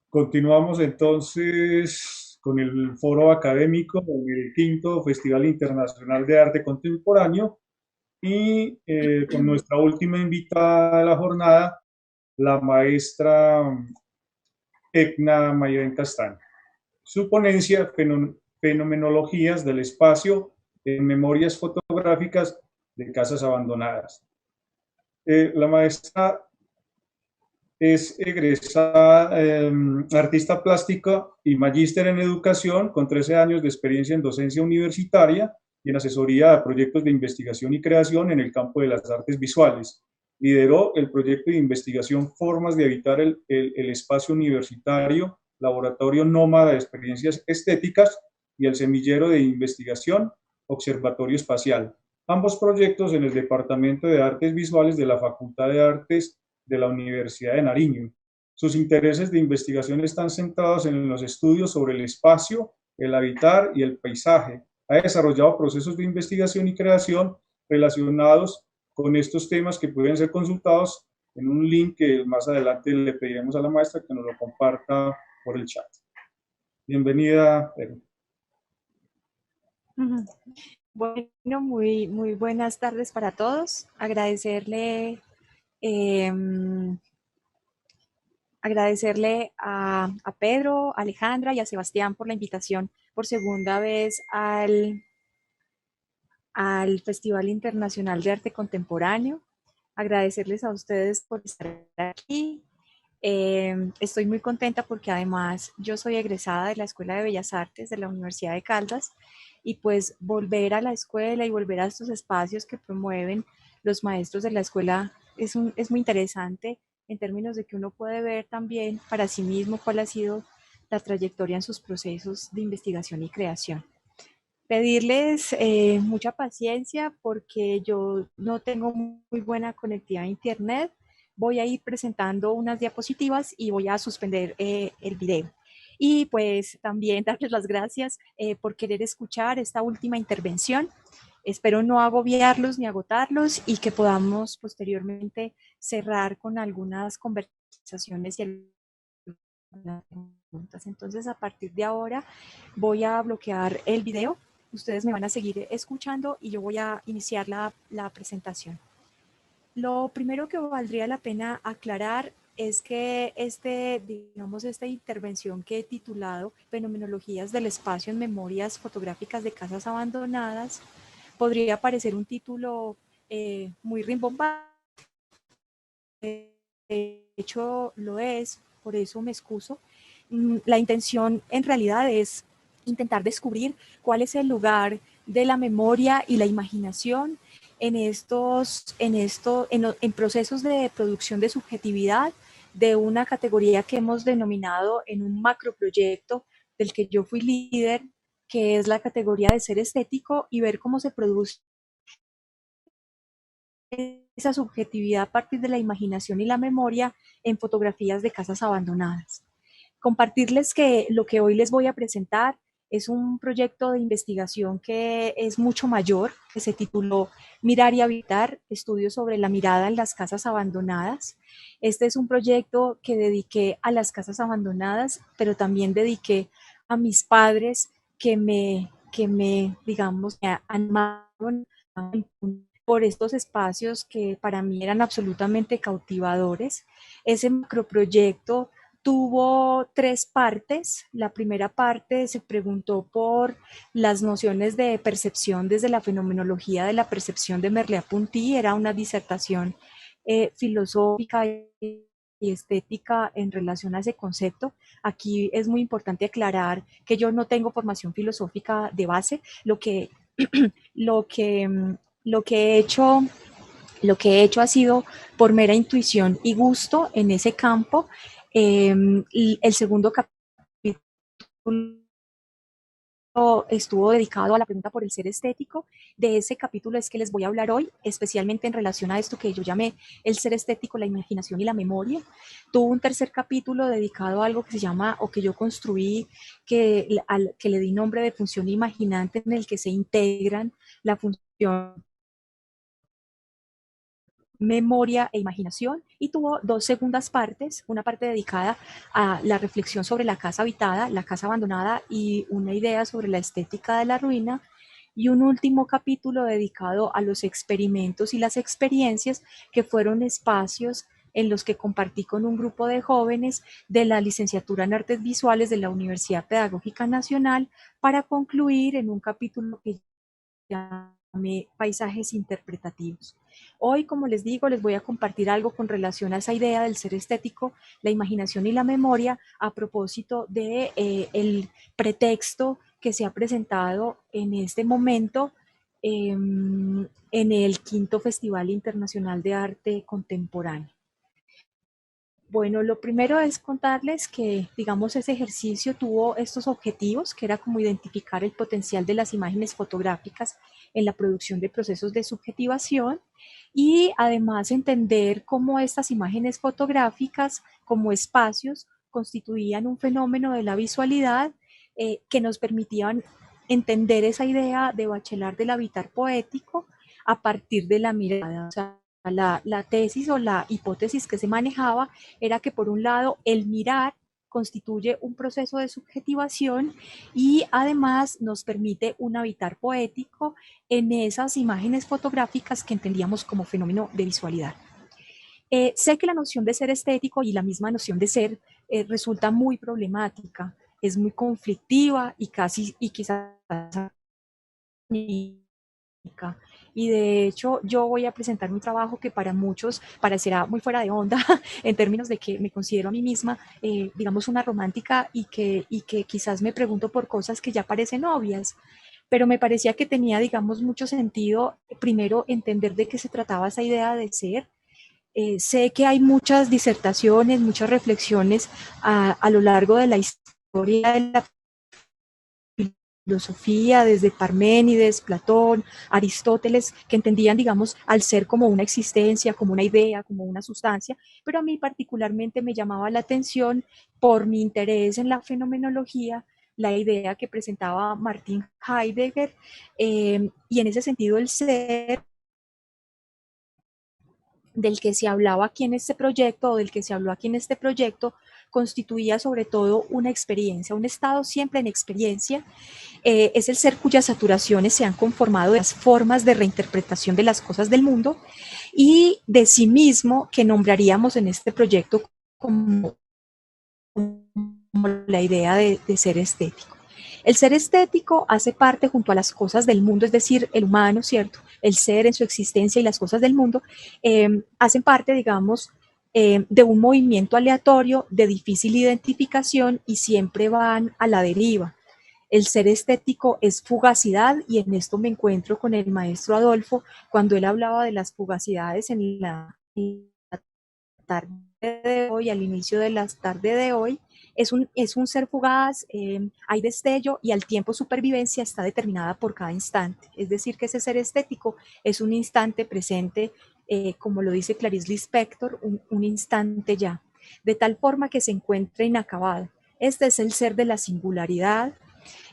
Continuamos entonces con el foro académico en el quinto Festival Internacional de Arte Contemporáneo y con nuestra última invitada de la jornada, la maestra Etna Mayren Castaño. Su ponencia, Fenomenologías del espacio en memorias fotográficas de casas abandonadas. La maestra es egresada, artista plástica y magíster en educación, con 13 años de experiencia en docencia universitaria y en asesoría a proyectos de investigación y creación en el campo de las artes visuales. Lideró el proyecto de investigación Formas de habitar el espacio universitario, Laboratorio Nómada de Experiencias Estéticas y el semillero de investigación Observatorio Espacial. Ambos proyectos en el Departamento de Artes Visuales de la Facultad de Artes de la Universidad de Nariño. Sus intereses de investigación están centrados en los estudios sobre el espacio, el habitar y el paisaje. Ha desarrollado procesos de investigación y creación relacionados con estos temas que pueden ser consultados en un link que más adelante le pediremos a la maestra que nos lo comparta por el chat. Bienvenida, Pedro. Bueno, muy buenas tardes para todos. Agradecerle a Pedro, a Alejandra y a Sebastián por la invitación por segunda vez al Festival Internacional de Arte Contemporáneo. Agradecerles a ustedes por estar aquí. Estoy muy contenta porque además yo soy egresada de la Escuela de Bellas Artes de la Universidad de Caldas y pues volver a la escuela y volver a estos espacios que promueven los maestros de la escuela es muy interesante en términos de que uno puede ver también para sí mismo cuál ha sido la trayectoria en sus procesos de investigación y creación. Pedirles mucha paciencia porque yo no tengo muy buena conectividad a internet. Voy a ir presentando unas diapositivas y voy a suspender el video. Y pues también darles las gracias por querer escuchar esta última intervención. Espero no agobiarlos ni agotarlos y que podamos posteriormente cerrar con algunas conversaciones y algunas preguntas. Entonces, a partir de ahora voy a bloquear el video. Ustedes me van a seguir escuchando y yo voy a iniciar la presentación. Lo primero que valdría la pena aclarar es que esta intervención que he titulado Fenomenologías del espacio en memorias fotográficas de casas abandonadas podría parecer un título muy rimbombante. De hecho, lo es, por eso me excuso. La intención en realidad es intentar descubrir cuál es el lugar de la memoria y la imaginación en procesos de producción de subjetividad de una categoría que hemos denominado en un macroproyecto del que yo fui líder, que es la categoría de ser estético, y ver cómo se produce esa subjetividad a partir de la imaginación y la memoria en fotografías de casas abandonadas. Compartirles que lo que hoy les voy a presentar es un proyecto de investigación que es mucho mayor, que se tituló Mirar y Habitar, estudios sobre la mirada en las casas abandonadas. Este es un proyecto que dediqué a las casas abandonadas, pero también dediqué a mis padres digamos, me animaron por estos espacios que para mí eran absolutamente cautivadores. Ese macroproyecto tuvo tres partes. La primera parte se preguntó por las nociones de percepción desde la fenomenología de la percepción de Merleau-Ponty. Era una disertación filosófica y estética en relación a ese concepto. Aquí es muy importante aclarar que yo no tengo formación filosófica de base. Lo que, lo que he hecho lo que he hecho ha sido por mera intuición y gusto en ese campo. El segundo capítulo estuvo dedicado a la pregunta por el ser estético. De ese capítulo es que les voy a hablar hoy, especialmente en relación a esto que yo llamé el ser estético, la imaginación y la memoria. Tuvo un tercer capítulo dedicado a algo que se llama, o que yo construí, que le di nombre de función imaginante, en el que se integran la función memoria e imaginación, y tuvo dos segundas partes, una parte dedicada a la reflexión sobre la casa habitada, la casa abandonada y una idea sobre la estética de la ruina, y un último capítulo dedicado a los experimentos y las experiencias, que fueron espacios en los que compartí con un grupo de jóvenes de la licenciatura en Artes Visuales de la Universidad Pedagógica Nacional, para concluir en un capítulo que llamé Paisajes Interpretativos. Hoy, como les digo, les voy a compartir algo con relación a esa idea del ser estético, la imaginación y la memoria, a propósito de el pretexto que se ha presentado en este momento en el quinto Festival Internacional de Arte Contemporáneo. Bueno, lo primero es contarles que, digamos, ese ejercicio tuvo estos objetivos, que era como identificar el potencial de las imágenes fotográficas en la producción de procesos de subjetivación, y además entender cómo estas imágenes fotográficas como espacios constituían un fenómeno de la visualidad que nos permitían entender esa idea de Bachelard del habitar poético a partir de la mirada. O sea, la tesis o la hipótesis que se manejaba era que, por un lado, el mirar constituye un proceso de subjetivación y además nos permite un habitar poético en esas imágenes fotográficas que entendíamos como fenómeno de visualidad. Sé que la noción de ser estético y la misma noción de ser resulta muy problemática, es muy conflictiva y quizás y de hecho yo voy a presentar un trabajo que para muchos parecerá muy fuera de onda en términos de que me considero a mí misma, digamos, una romántica, y que quizás me pregunto por cosas que ya parecen obvias, pero me parecía que tenía, digamos, mucho sentido primero entender de qué se trataba esa idea de ser. Sé que hay muchas disertaciones, muchas reflexiones a lo largo de la historia de la filosofía, desde Parménides, Platón, Aristóteles, que entendían, digamos, al ser como una existencia, como una idea, como una sustancia, pero a mí particularmente me llamaba la atención, por mi interés en la fenomenología, la idea que presentaba Martin Heidegger, y en ese sentido el ser del que se hablaba aquí en este proyecto, o del que se habló aquí en este proyecto, constituía sobre todo una experiencia, un estado siempre en experiencia. Es el ser cuyas saturaciones se han conformado de las formas de reinterpretación de las cosas del mundo y de sí mismo, que nombraríamos en este proyecto como la idea de ser estético. El ser estético hace parte, junto a las cosas del mundo, es decir, el humano, ¿cierto? El ser en su existencia y las cosas del mundo, hacen parte, digamos, de un movimiento aleatorio de difícil identificación, y siempre van a la deriva. El ser estético es fugacidad, y en esto me encuentro con el maestro Adolfo cuando él hablaba de las fugacidades en la tarde de hoy, al inicio de la tarde de hoy. Es un ser fugaz, hay destello, y al tiempo supervivencia está determinada por cada instante. Es decir, que ese ser estético es un instante presente como lo dice Clarice Lispector, un instante ya, de tal forma que se encuentre inacabado. Este es el ser de la singularidad,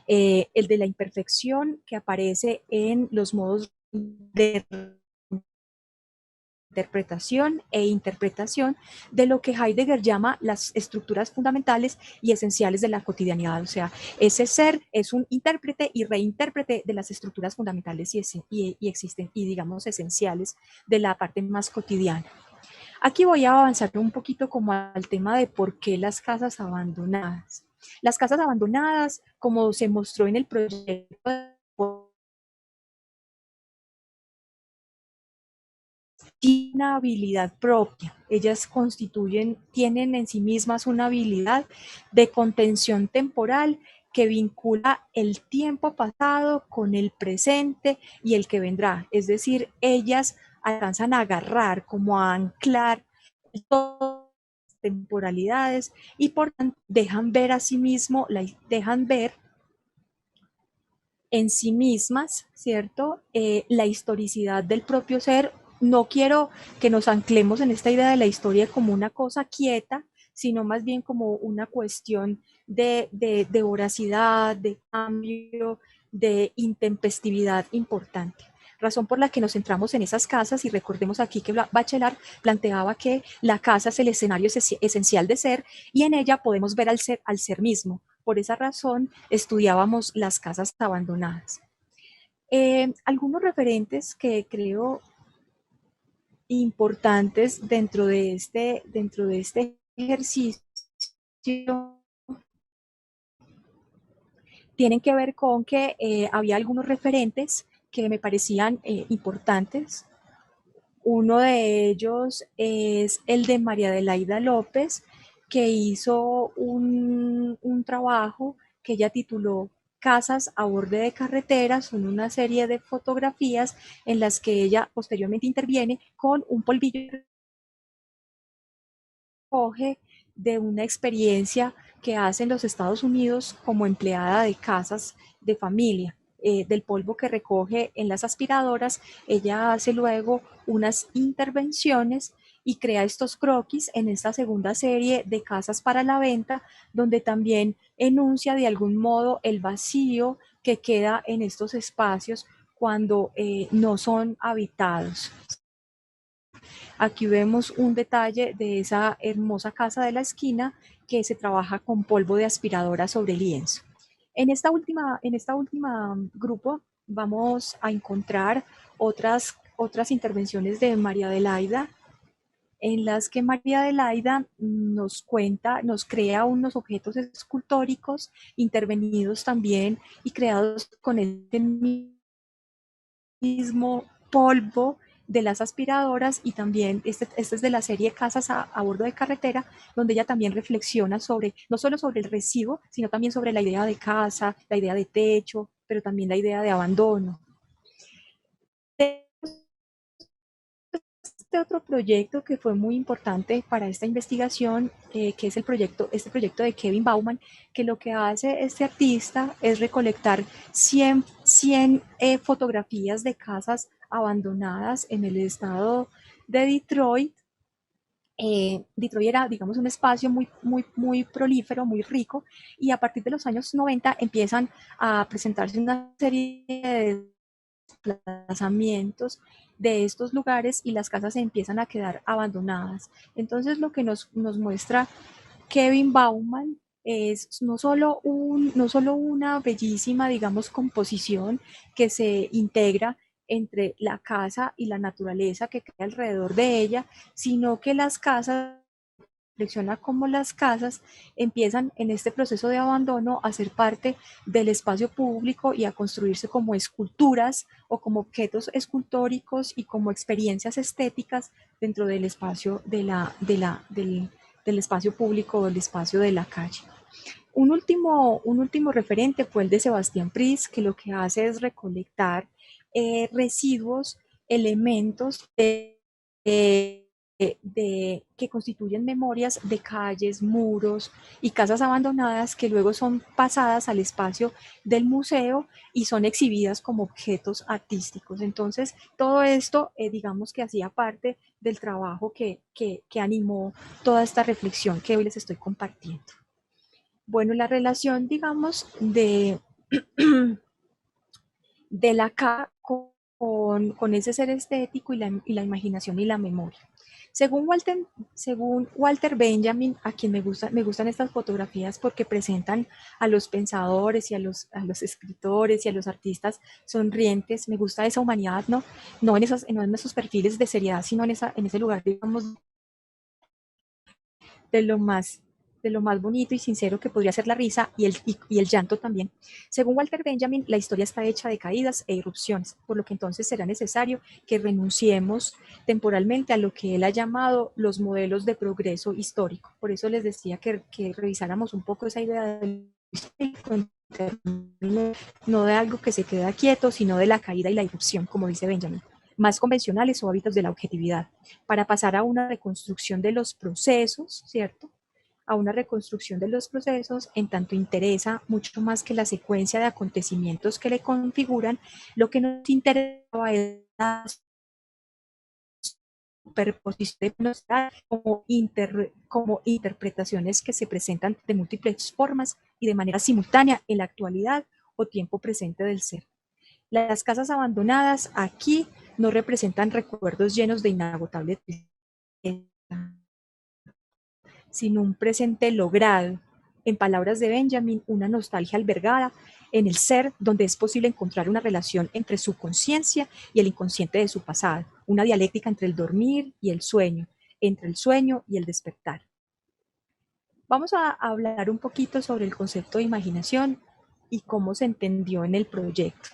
el de la imperfección que aparece en los modos de interpretación e interpretación de lo que Heidegger llama las estructuras fundamentales y esenciales de la cotidianidad. O sea, ese ser es un intérprete y reintérprete de las estructuras fundamentales y existen y digamos esenciales de la parte más cotidiana. Aquí voy a avanzar un poquito como al tema de por qué las casas abandonadas. Las casas abandonadas, como se mostró en el proyecto, tienen una habilidad propia. Ellas tienen en sí mismas una habilidad de contención temporal que vincula el tiempo pasado con el presente y el que vendrá. Es decir, ellas alcanzan a agarrar, como a anclar todas las temporalidades y por tanto dejan ver a sí mismo, dejan ver en sí mismas, ¿cierto? La historicidad del propio ser. No quiero que nos anclemos en esta idea de la historia como una cosa quieta, sino más bien como una cuestión de voracidad, de cambio, de intempestividad importante. Razón por la que nos centramos en esas casas y recordemos aquí que Bachelard planteaba que la casa es el escenario esencial de ser y en ella podemos ver al ser mismo. Por esa razón estudiábamos las casas abandonadas. Algunos referentes que creo importantes dentro de este ejercicio tienen que ver con que había algunos referentes que me parecían importantes. Uno de ellos es el de María Adelaida López, que hizo un trabajo que ella tituló Casas a borde de carreteras. Son una serie de fotografías en las que ella posteriormente interviene con un polvillo coge de una experiencia que hace en los Estados Unidos como empleada de casas de familia. Del polvo que recoge en las aspiradoras, ella hace luego unas intervenciones y crea estos croquis en esta segunda serie de casas para la venta, donde también enuncia de algún modo el vacío que queda en estos espacios cuando no son habitados. Aquí vemos un detalle de esa hermosa casa de la esquina que se trabaja con polvo de aspiradora sobre lienzo. En esta última grupo vamos a encontrar otras intervenciones de María Adelaida, en las que María Adelaida nos cuenta, nos crea unos objetos escultóricos intervenidos también y creados con este mismo polvo de las aspiradoras y también este es de la serie Casas a bordo de carretera, donde ella también reflexiona sobre, no solo sobre el residuo, sino también sobre la idea de casa, la idea de techo, pero también la idea de abandono. Este otro proyecto que fue muy importante para esta investigación, que es este proyecto de Kevin Bauman, que lo que hace este artista es recolectar 100 fotografías de casas abandonadas en el estado de Detroit. Detroit era, digamos, un espacio muy prolífero, muy rico, y a partir de los años 90 empiezan a presentarse una serie de desplazamientos de estos lugares y las casas se empiezan a quedar abandonadas. Entonces lo que nos muestra Kevin Bauman es no solo una bellísima, digamos, composición que se integra entre la casa y la naturaleza que crea alrededor de ella, sino que las casas reflexiona cómo las casas empiezan en este proceso de abandono a ser parte del espacio público y a construirse como esculturas o como objetos escultóricos y como experiencias estéticas dentro del espacio del espacio público o del espacio de la calle. Un último referente fue el de Sebastián Pris, que lo que hace es recolectar residuos, elementos de que constituyen memorias de calles, muros y casas abandonadas que luego son pasadas al espacio del museo y son exhibidas como objetos artísticos. Entonces, todo esto, digamos que hacía parte del trabajo que animó toda esta reflexión que hoy les estoy compartiendo. Bueno, la relación, digamos, de la K con ese ser estético y la imaginación y la memoria. Según Walter Benjamin, a quien me gustan estas fotografías porque presentan a los pensadores y a los escritores y a los artistas sonrientes, me gusta esa humanidad, no en esos perfiles de seriedad, sino en ese lugar, digamos, de lo más de lo más bonito y sincero que podría ser la risa y el llanto también. Según Walter Benjamin, la historia está hecha de caídas e irrupciones, por lo que entonces será necesario que renunciemos temporalmente a lo que él ha llamado los modelos de progreso histórico. Por eso les decía que revisáramos un poco esa idea del histórico, no de algo que se queda quieto, sino de la caída y la irrupción, como dice Benjamin, más convencionales o hábitos de la objetividad, para pasar a una reconstrucción de los procesos, ¿cierto? A una reconstrucción de los procesos, en tanto interesa mucho más que la secuencia de acontecimientos que le configuran, lo que nos interesa es la superposición como interpretaciones que se presentan de múltiples formas y de manera simultánea en la actualidad o tiempo presente del ser. Las casas abandonadas aquí no representan recuerdos llenos de inagotable tristeza, sino un presente logrado. En palabras de Benjamin, una nostalgia albergada en el ser, donde es posible encontrar una relación entre su conciencia y el inconsciente de su pasado, una dialéctica entre el dormir y el sueño, entre el sueño y el despertar. Vamos a hablar un poquito sobre el concepto de imaginación y cómo se entendió en el proyecto.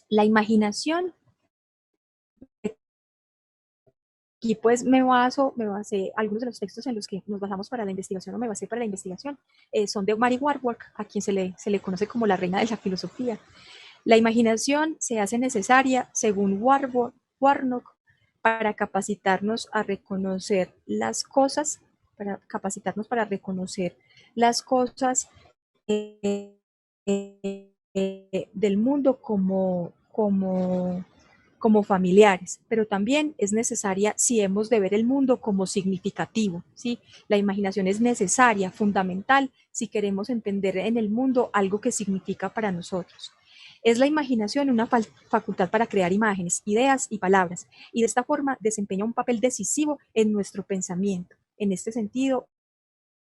La imaginación, y pues basé, algunos de los textos en los que nos basamos para la investigación o me basé para la investigación, son de Mary Warburg, a quien se le conoce como la reina de la filosofía. La imaginación se hace necesaria, según Warnock, para capacitarnos a reconocer las cosas, eh, del mundo como familiares, pero también es necesaria si hemos de ver el mundo como significativo, ¿sí? La imaginación es necesaria, fundamental, si queremos entender en el mundo algo que significa para nosotros. Es la imaginación una facultad para crear imágenes, ideas y palabras, y de esta forma desempeña un papel decisivo en nuestro pensamiento. En este sentido,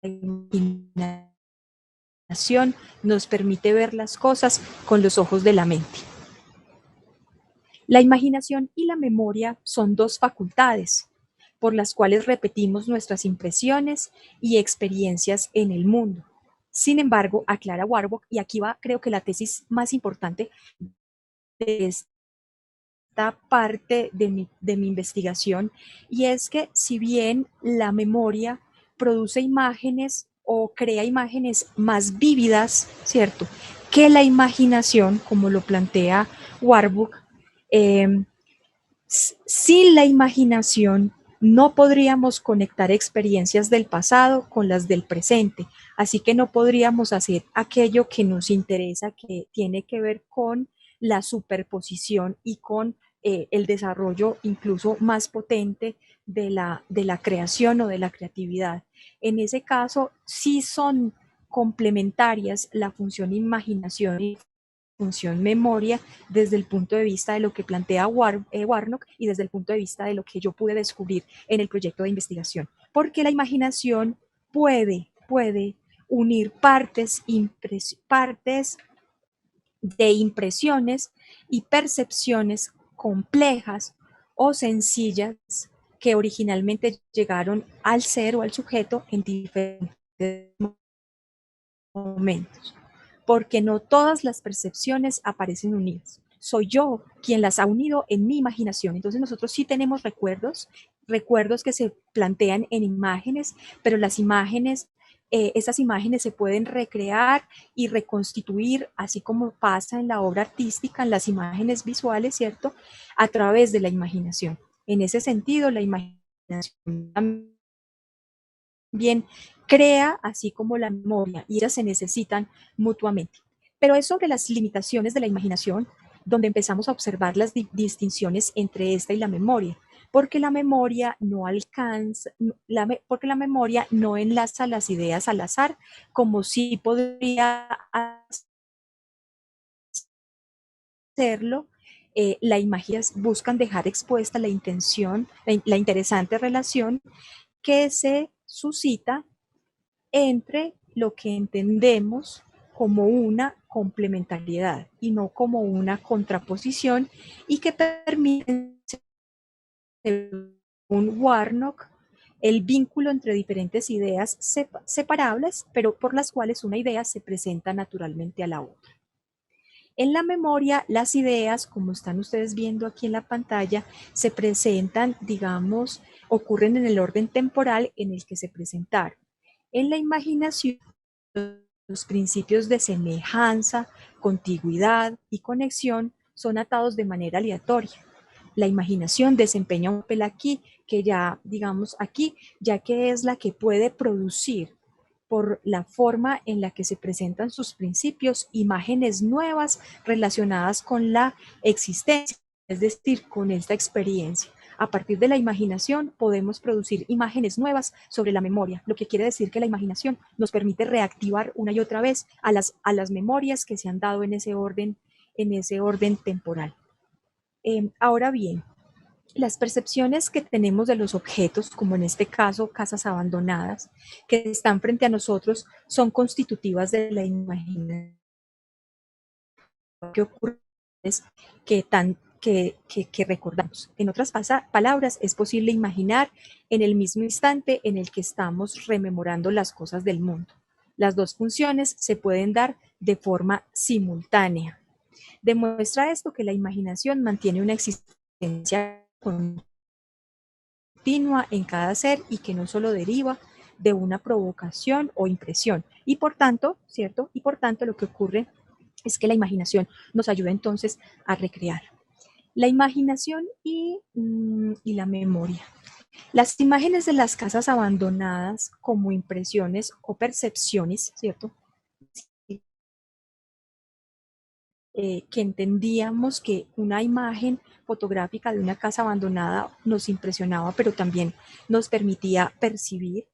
la imaginación nos permite ver las cosas con los ojos de la mente. La imaginación y la memoria son dos facultades por las cuales repetimos nuestras impresiones y experiencias en el mundo. Sin embargo, aclara Warburg, y aquí va creo que la tesis más importante de esta parte de mi investigación, y es que si bien la memoria produce imágenes o crea imágenes más vívidas, ¿cierto?, que la imaginación, como lo plantea Warburg, eh, sin la imaginación no podríamos conectar experiencias del pasado con las del presente, así que no podríamos hacer aquello que nos interesa, que tiene que ver con la superposición y con el desarrollo incluso más potente de la creación o de la creatividad. En ese caso, sí son complementarias la función imaginación y función memoria desde el punto de vista de lo que plantea Warnock y desde el punto de vista de lo que yo pude descubrir en el proyecto de investigación. Porque la imaginación puede unir partes de impresiones y percepciones complejas o sencillas que originalmente llegaron al ser o al sujeto en diferentes momentos, porque no todas las percepciones aparecen unidas. Soy yo quien las ha unido en mi imaginación. Entonces nosotros sí tenemos recuerdos que se plantean en imágenes, pero las imágenes, esas imágenes se pueden recrear y reconstituir, así como pasa en la obra artística, en las imágenes visuales, ¿cierto? A través de la imaginación. En ese sentido, la imaginación también crea, así como la memoria, y ellas se necesitan mutuamente. Pero es sobre las limitaciones de la imaginación donde empezamos a observar las distinciones entre esta y la memoria, porque la memoria no alcanza, porque la memoria no enlaza las ideas al azar, como sí podría hacerlo. La imagen buscan dejar expuesta la intención, la interesante relación que se suscita entre lo que entendemos como una complementariedad y no como una contraposición, y que permite, según Warnock, el vínculo entre diferentes ideas separables, pero por las cuales una idea se presenta naturalmente a la otra. En la memoria, las ideas, como están ustedes viendo aquí en la pantalla, se presentan, digamos, ocurren en el orden temporal en el que se presentaron. En la imaginación, los principios de semejanza, contigüidad y conexión son atados de manera aleatoria. La imaginación desempeña un papel aquí, que ya, digamos aquí, ya que es la que puede producir, por la forma en la que se presentan sus principios, imágenes nuevas relacionadas con la existencia, es decir, con esta experiencia. A partir de la imaginación podemos producir imágenes nuevas sobre la memoria, lo que quiere decir que la imaginación nos permite reactivar una y otra vez a las memorias que se han dado en ese orden temporal. Ahora bien, las percepciones que tenemos de los objetos, como en este caso casas abandonadas, que están frente a nosotros, son constitutivas de la imaginación. Que ocurre es que recordamos. En otras palabras, es posible imaginar en el mismo instante en el que estamos rememorando las cosas del mundo. Las dos funciones se pueden dar de forma simultánea. Demuestra esto que la imaginación mantiene una existencia continua en cada ser y que no solo deriva de una provocación o impresión. Y por tanto, ¿cierto? Y por tanto lo que ocurre es que la imaginación nos ayuda entonces a recrear. La imaginación y la memoria. Las imágenes de las casas abandonadas como impresiones o percepciones, ¿cierto? Que entendíamos que una imagen fotográfica de una casa abandonada nos impresionaba, pero también nos permitía percibir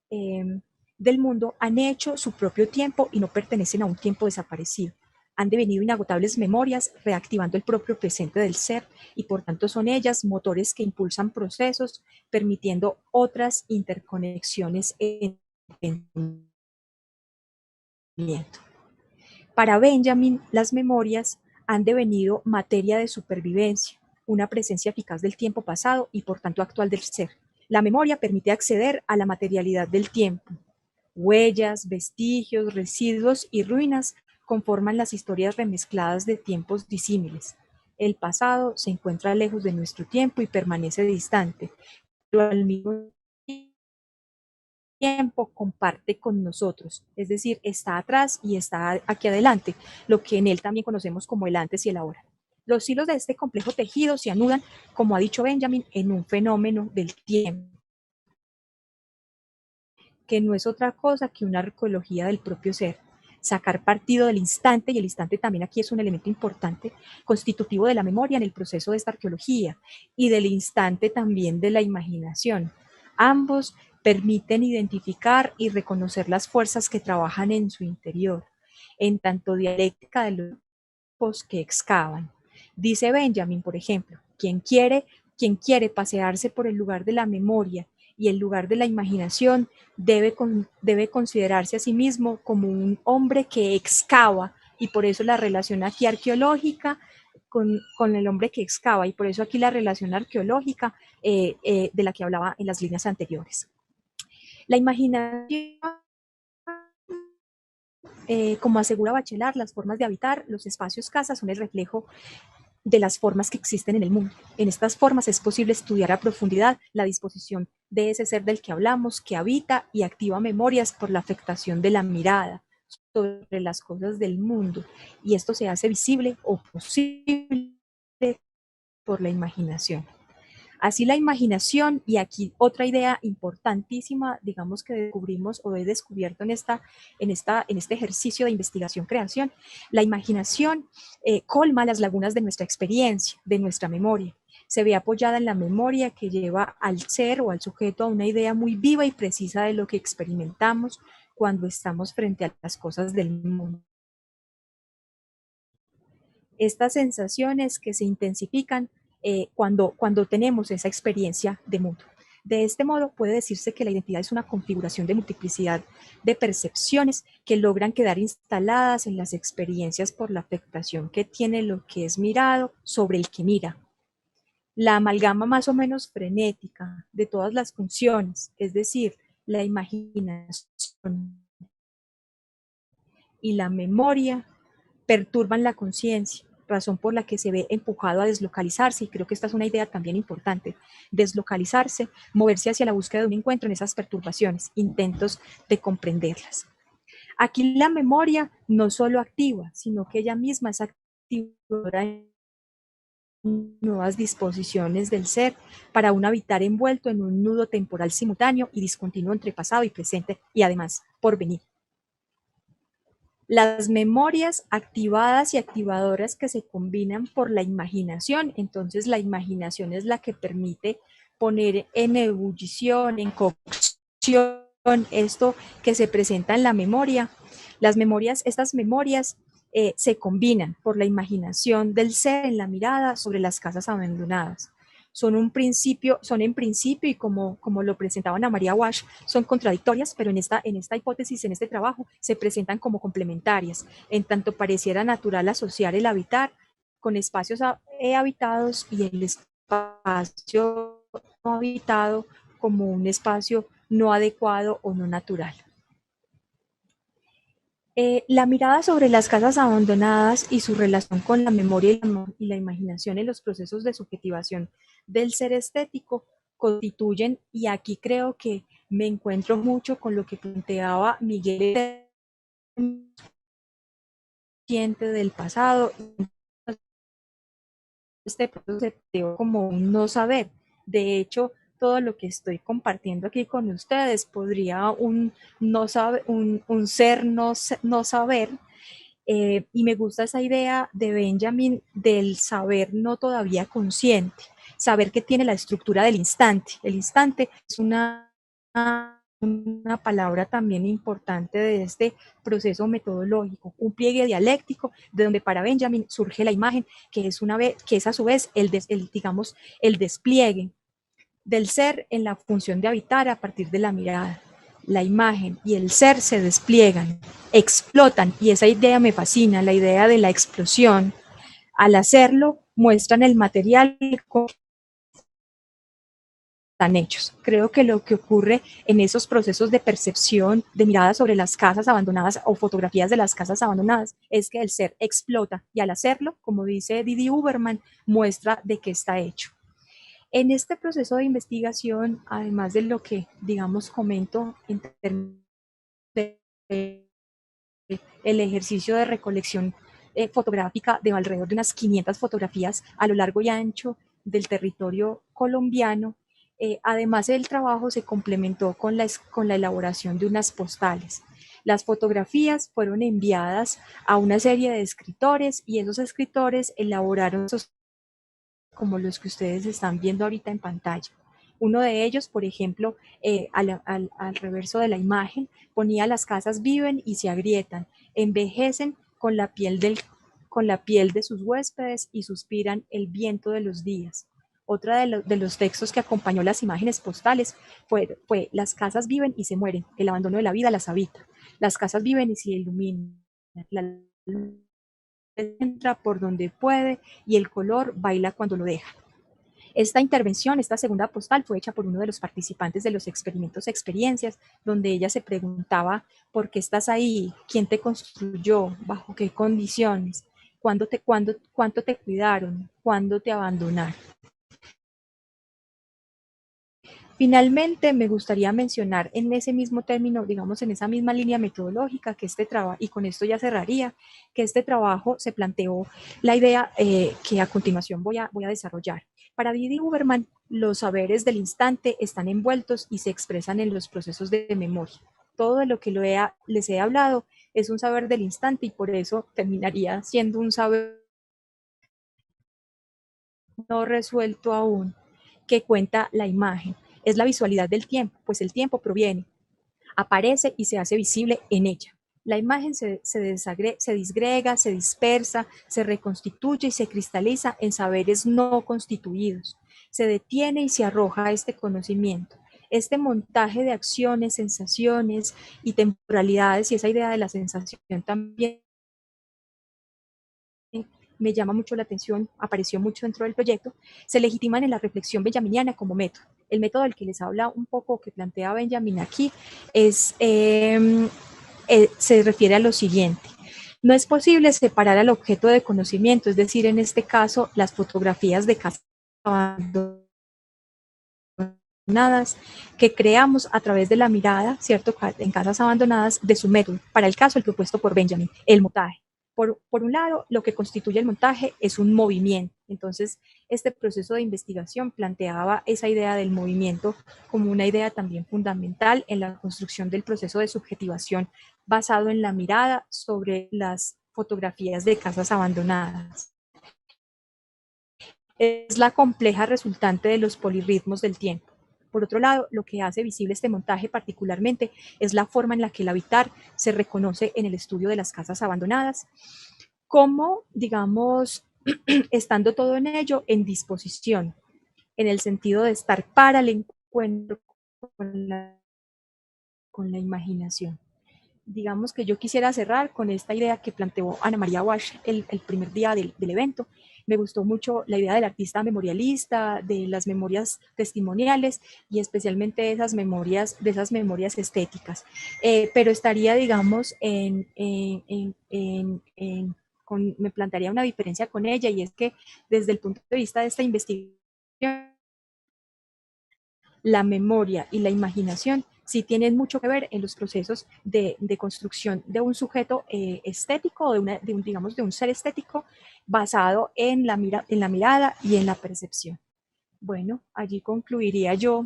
del mundo, han hecho su propio tiempo y no pertenecen a un tiempo desaparecido. Han devenido inagotables memorias, reactivando el propio presente del ser, y por tanto son ellas motores que impulsan procesos, permitiendo otras interconexiones en el pensamiento. Para Benjamin, las memorias han devenido materia de supervivencia, una presencia eficaz del tiempo pasado y por tanto actual del ser. La memoria permite acceder a la materialidad del tiempo. Huellas, vestigios, residuos y ruinas conforman las historias remezcladas de tiempos disímiles. El pasado se encuentra lejos de nuestro tiempo y permanece distante, pero al mismo tiempo comparte con nosotros, es decir, está atrás y está aquí adelante, lo que en él también conocemos como el antes y el ahora. Los hilos de este complejo tejido se anudan, como ha dicho Benjamin, en un fenómeno del tiempo, que no es otra cosa que una arqueología del propio ser. Sacar partido del instante, y el instante también aquí es un elemento importante, constitutivo de la memoria en el proceso de esta arqueología, y del instante también de la imaginación. Ambos permiten identificar y reconocer las fuerzas que trabajan en su interior, en tanto dialéctica de los grupos que excavan. Dice Benjamin, por ejemplo, quien quiere pasearse por el lugar de la memoria y el lugar de la imaginación debe considerarse a sí mismo como un hombre que excava, y por eso la relación aquí arqueológica con el hombre que excava, y por eso aquí la relación arqueológica de la que hablaba en las líneas anteriores. La imaginación, como asegura Bachelard, las formas de habitar, los espacios casa son el reflejo de las formas que existen en el mundo. En estas formas es posible estudiar a profundidad la disposición de ese ser del que hablamos, que habita y activa memorias por la afectación de la mirada sobre las cosas del mundo. Y esto se hace visible o posible por la imaginación. Así la imaginación, y aquí otra idea importantísima, digamos que descubrimos o he descubierto en este ejercicio de investigación-creación, la imaginación colma las lagunas de nuestra experiencia, de nuestra memoria. Se ve apoyada en la memoria que lleva al ser o al sujeto a una idea muy viva y precisa de lo que experimentamos cuando estamos frente a las cosas del mundo. Estas sensaciones que se intensifican cuando tenemos esa experiencia de mundo. De este modo, puede decirse que la identidad es una configuración de multiplicidad de percepciones que logran quedar instaladas en las experiencias por la afectación que tiene lo que es mirado sobre el que mira. La amalgama más o menos frenética de todas las funciones, es decir, la imaginación y la memoria, perturban la conciencia, razón por la que se ve empujado a deslocalizarse, y creo que esta es una idea también importante, deslocalizarse, moverse hacia la búsqueda de un encuentro en esas perturbaciones, intentos de comprenderlas. Aquí la memoria no solo activa, sino que ella misma es activadora en nuevas disposiciones del ser para un habitar envuelto en un nudo temporal simultáneo y discontinuo entre pasado y presente y además porvenir. Las memorias activadas y activadoras que se combinan por la imaginación, entonces la imaginación es la que permite poner en ebullición, en cocción, esto que se presenta en la memoria. Las memorias, estas memorias se combinan por la imaginación del ser en la mirada sobre las casas abandonadas. Son en principio, y como lo presentaba Ana María Walsh, son contradictorias, pero en esta hipótesis, en este trabajo, se presentan como complementarias, en tanto pareciera natural asociar el habitar con espacios habitados y el espacio no habitado como un espacio no adecuado o no natural. La mirada sobre las casas abandonadas y su relación con la memoria y la imaginación en los procesos de subjetivación del ser estético constituyen, y aquí creo que me encuentro mucho con lo que planteaba Miguel, del pasado, este proceso como un no saber. De hecho, todo lo que estoy compartiendo aquí con ustedes podría un ser no saber. Y me gusta esa idea de Benjamin del saber no todavía consciente, saber que tiene la estructura del instante. El instante es una palabra también importante de este proceso metodológico, un pliegue dialéctico de donde para Benjamin surge la imagen, que es a su vez digamos, el despliegue del ser en la función de habitar a partir de la mirada. La imagen y el ser se despliegan, explotan, y esa idea me fascina, la idea de la explosión. Al hacerlo, muestran el material con están hechos. Creo que lo que ocurre en esos procesos de percepción, de mirada sobre las casas abandonadas o fotografías de las casas abandonadas, es que el ser explota, y al hacerlo, como dice Didi Huberman, muestra de qué está hecho. En este proceso de investigación, además de lo que, digamos, comento en términos de el ejercicio de recolección fotográfica de alrededor de unas 500 fotografías a lo largo y ancho del territorio colombiano, además el trabajo se complementó con la elaboración de unas postales. Las fotografías fueron enviadas a una serie de escritores, y esos escritores elaboraron esos como los que ustedes están viendo ahorita en pantalla. Uno de ellos, por ejemplo, al reverso de la imagen, ponía: las casas viven y se agrietan, envejecen con la piel de sus huéspedes y suspiran el viento de los días. Otra de los textos que acompañó las imágenes postales fue: las casas viven y se mueren, el abandono de la vida las habita. Las casas viven y se iluminan, la luz entra por donde puede y el color baila cuando lo deja. Esta intervención, esta segunda postal, fue hecha por uno de los participantes de los experimentos experiencias, donde ella se preguntaba: ¿por qué estás ahí? ¿Quién te construyó? ¿Bajo qué condiciones? ¿Cuánto te cuidaron? ¿Cuándo te abandonaron? Finalmente, me gustaría mencionar en ese mismo término, digamos, en esa misma línea metodológica, que este trabajo, y con esto ya cerraría, que este trabajo se planteó la idea que a continuación voy a desarrollar. Para Didi Huberman, los saberes del instante están envueltos y se expresan en los procesos de memoria. Todo de lo que les he hablado es un saber del instante y por eso terminaría siendo un saber no resuelto aún, que cuenta la imagen. Es la visualidad del tiempo, pues el tiempo proviene, aparece y se hace visible en ella. La imagen se disgrega, se dispersa, se reconstituye y se cristaliza en saberes no constituidos. Se detiene y se arroja este conocimiento. Este montaje de acciones, sensaciones y temporalidades, y esa idea de la sensación también me llama mucho la atención, apareció mucho dentro del proyecto, se legitiman en la reflexión benjaminiana como método. El método del que les habla un poco, que plantea Benjamin aquí, se refiere a lo siguiente. No es posible separar al objeto de conocimiento, es decir, en este caso, las fotografías de casas abandonadas que creamos a través de la mirada, ¿cierto?, en casas abandonadas, de su método, para el caso el propuesto por Benjamin, el montaje. Por un lado, lo que constituye el montaje es un movimiento. Entonces, este proceso de investigación planteaba esa idea del movimiento como una idea también fundamental en la construcción del proceso de subjetivación basado en la mirada sobre las fotografías de casas abandonadas. Es la compleja resultante de los polirritmos del tiempo. Por otro lado, lo que hace visible este montaje particularmente es la forma en la que el habitar se reconoce en el estudio de las casas abandonadas, como, digamos, estando todo en ello en disposición, en el sentido de estar para el encuentro con la imaginación. Digamos que yo quisiera cerrar con esta idea que planteó Ana María Walsh el primer día del evento. Me gustó mucho la idea del artista memorialista, de las memorias testimoniales y especialmente de esas memorias estéticas. Pero estaría, digamos, me plantearía una diferencia con ella, y es que desde el punto de vista de esta investigación, la memoria y la imaginación sí tienen mucho que ver en los procesos de construcción de un sujeto estético, digamos, de un ser estético basado en la mirada y en la percepción. Bueno, allí concluiría yo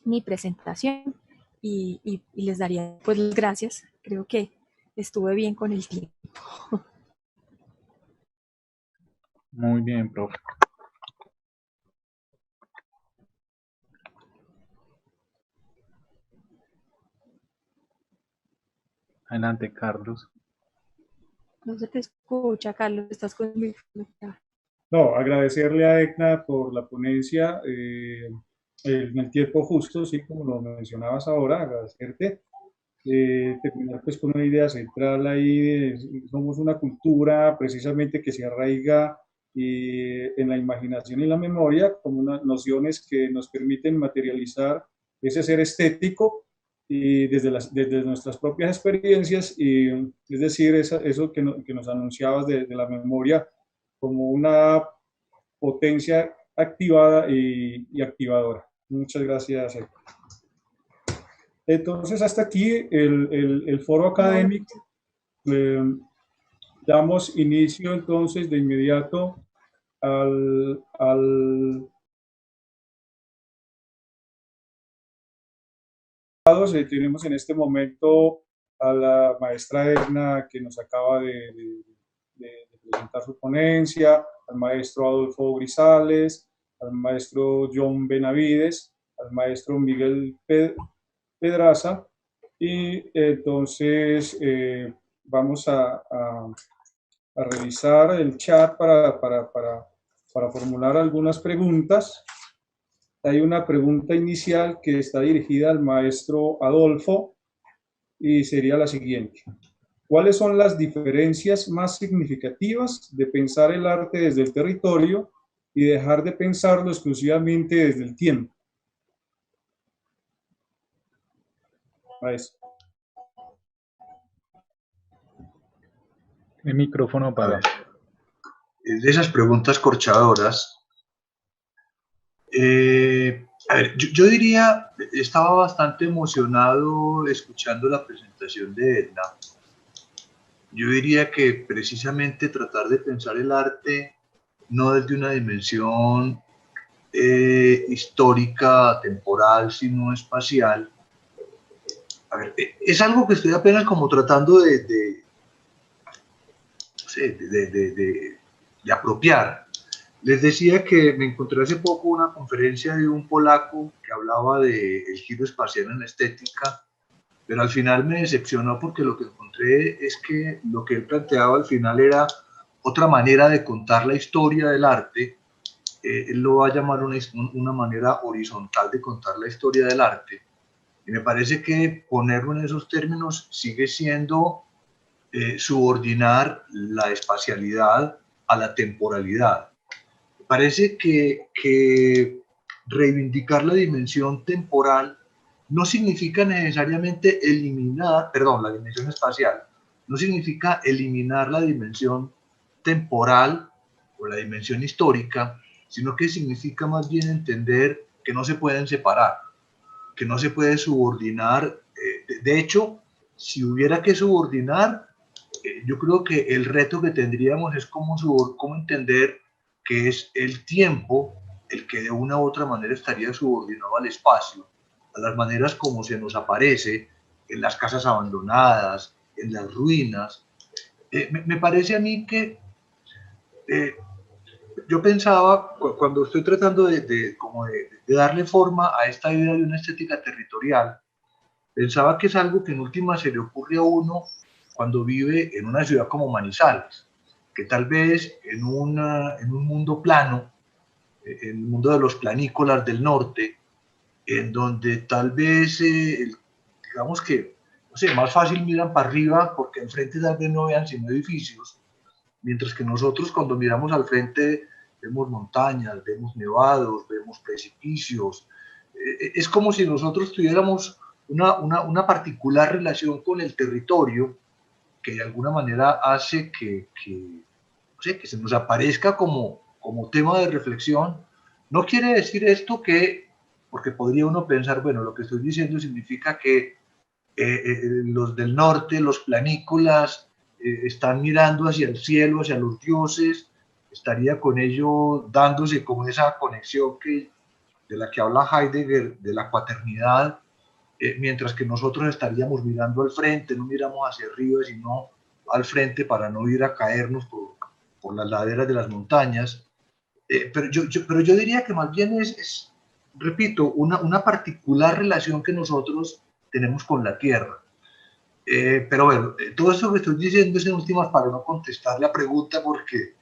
mi presentación y les daría pues las gracias. Creo que estuve bien con el tiempo. Muy bien, profe. Adelante, Carlos. No se te escucha, Carlos, estás conmigo. No, agradecerle a ECNA por la ponencia en el tiempo justo, sí, como lo mencionabas ahora, agradecerte. Terminar pues con una idea central ahí, somos una cultura precisamente que se arraiga en la imaginación y la memoria como unas nociones que nos permiten materializar ese ser estético y desde nuestras propias experiencias, y es decir, eso que nos anunciabas de la memoria como una potencia activada y activadora. Muchas gracias. Entonces, hasta aquí el foro académico. Damos inicio entonces de inmediato tenemos en este momento a la maestra Edna, que nos acaba de presentar su ponencia, al maestro Adolfo Grisales, al maestro John Benavides, al maestro Miguel Pedraza, y entonces vamos a revisar el chat para formular algunas preguntas. Hay una pregunta inicial que está dirigida al maestro Adolfo y sería la siguiente. ¿Cuáles son las diferencias más significativas de pensar el arte desde el territorio y dejar de pensarlo exclusivamente desde el tiempo? Maestro. El micrófono para... De esas preguntas corchadoras, a ver, yo diría, estaba bastante emocionado escuchando la presentación de Edna. Yo diría que precisamente tratar de pensar el arte no desde una dimensión histórica, temporal, sino espacial. A ver, es algo que estoy apenas como tratando de apropiar. Les decía que me encontré hace poco una conferencia de un polaco que hablaba del giro espacial en la estética, pero al final me decepcionó porque lo que encontré es que lo que él planteaba al final era otra manera de contar la historia del arte. Él lo va a llamar una manera horizontal de contar la historia del arte. Y me parece que ponerlo en esos términos sigue siendo subordinar la espacialidad a la temporalidad. Me parece que reivindicar la dimensión temporal no significa necesariamente eliminar, perdón, la dimensión espacial, no significa eliminar la dimensión temporal o la dimensión histórica, sino que significa más bien entender que no se pueden separar, que no se puede subordinar. De hecho, si hubiera que subordinar, yo creo que el reto que tendríamos es cómo entender que es el tiempo el que de una u otra manera estaría subordinado al espacio, a las maneras como se nos aparece en las casas abandonadas, en las ruinas. Me parece a mí que yo pensaba, cuando estoy tratando de darle forma a esta idea de una estética territorial, pensaba que es algo que en última se le ocurre a uno cuando vive en una ciudad como Manizales, que tal vez en un mundo plano, en el mundo de los planícolas del norte, en donde tal vez, digamos que, no sé, más fácil miran para arriba porque enfrente tal vez no vean sino edificios, mientras que nosotros cuando miramos al frente vemos montañas, vemos nevados, vemos precipicios. Es como si nosotros tuviéramos una particular relación con el territorio que de alguna manera hace no sé, que se nos aparezca como tema de reflexión. No quiere decir esto que, porque podría uno pensar, bueno, lo que estoy diciendo significa que los del norte, los planícolas, están mirando hacia el cielo, hacia los dioses, estaría con ello dándose como esa conexión de la que habla Heidegger, de la cuaternidad, mientras que nosotros estaríamos mirando al frente, no miramos hacia arriba, sino al frente para no ir a caernos por las laderas de las montañas. Pero yo diría que más bien repito, una particular relación que nosotros tenemos con la Tierra. Pero bueno, todo esto que estoy diciendo es en últimas para no contestar la pregunta porque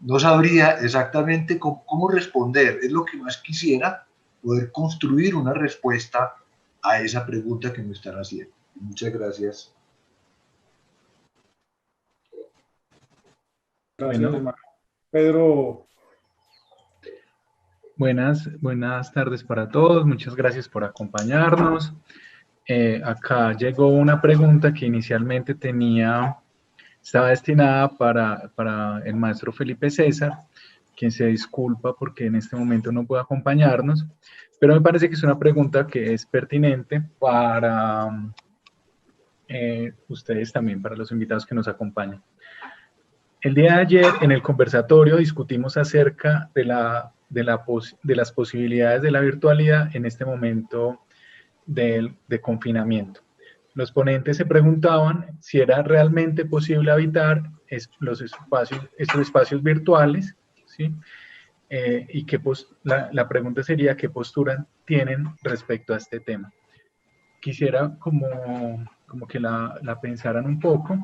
no sabría exactamente cómo responder. Es lo que más quisiera, poder construir una respuesta a esa pregunta que me están haciendo. Muchas gracias. Gracias, Bueno, hermano. Pedro, buenas tardes para todos. Muchas gracias por acompañarnos. Acá llegó una pregunta que inicialmente estaba destinada para el maestro Felipe César, quien se disculpa porque en este momento no puede acompañarnos, pero me parece que es una pregunta que es pertinente para ustedes también, para los invitados que nos acompañan. El día de ayer en el conversatorio discutimos acerca de las posibilidades de la virtualidad en este momento de confinamiento. Los ponentes se preguntaban si era realmente posible habitar estos espacios virtuales, ¿sí? Y la pregunta sería qué postura tienen respecto a este tema. Quisiera como que la pensaran un poco.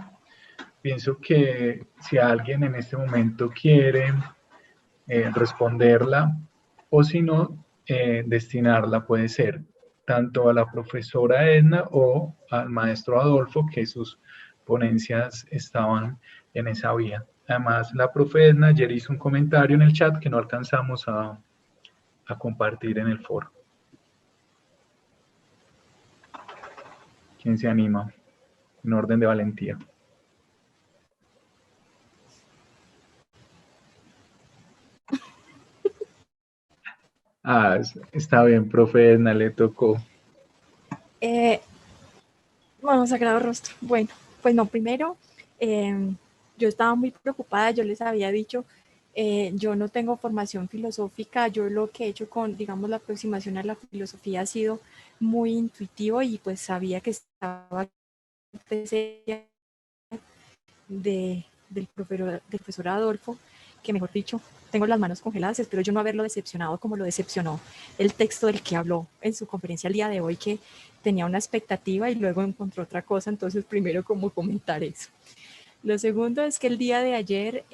Pienso que si alguien en este momento quiere responderla o si no, destinarla puede ser tanto a la profesora Edna o al maestro Adolfo, que sus ponencias estaban en esa vía. Además, la profe Edna ayer hizo un comentario en el chat que no alcanzamos a compartir en el foro. ¿Quién se anima? En orden de valentía. Ah, está bien, profe Edna, le tocó. Bueno, Sagrado Rostro. Bueno, pues no, primero, yo estaba muy preocupada, yo les había dicho Yo no tengo formación filosófica, yo lo que he hecho con, digamos, la aproximación a la filosofía ha sido muy intuitivo y pues sabía que estaba del profesor Adolfo, que mejor dicho, tengo las manos congeladas, espero yo no haberlo decepcionado como lo decepcionó el texto del que habló en su conferencia el día de hoy, que tenía una expectativa y luego encontró otra cosa, entonces primero como comentar eso. Lo segundo es que el día de ayer,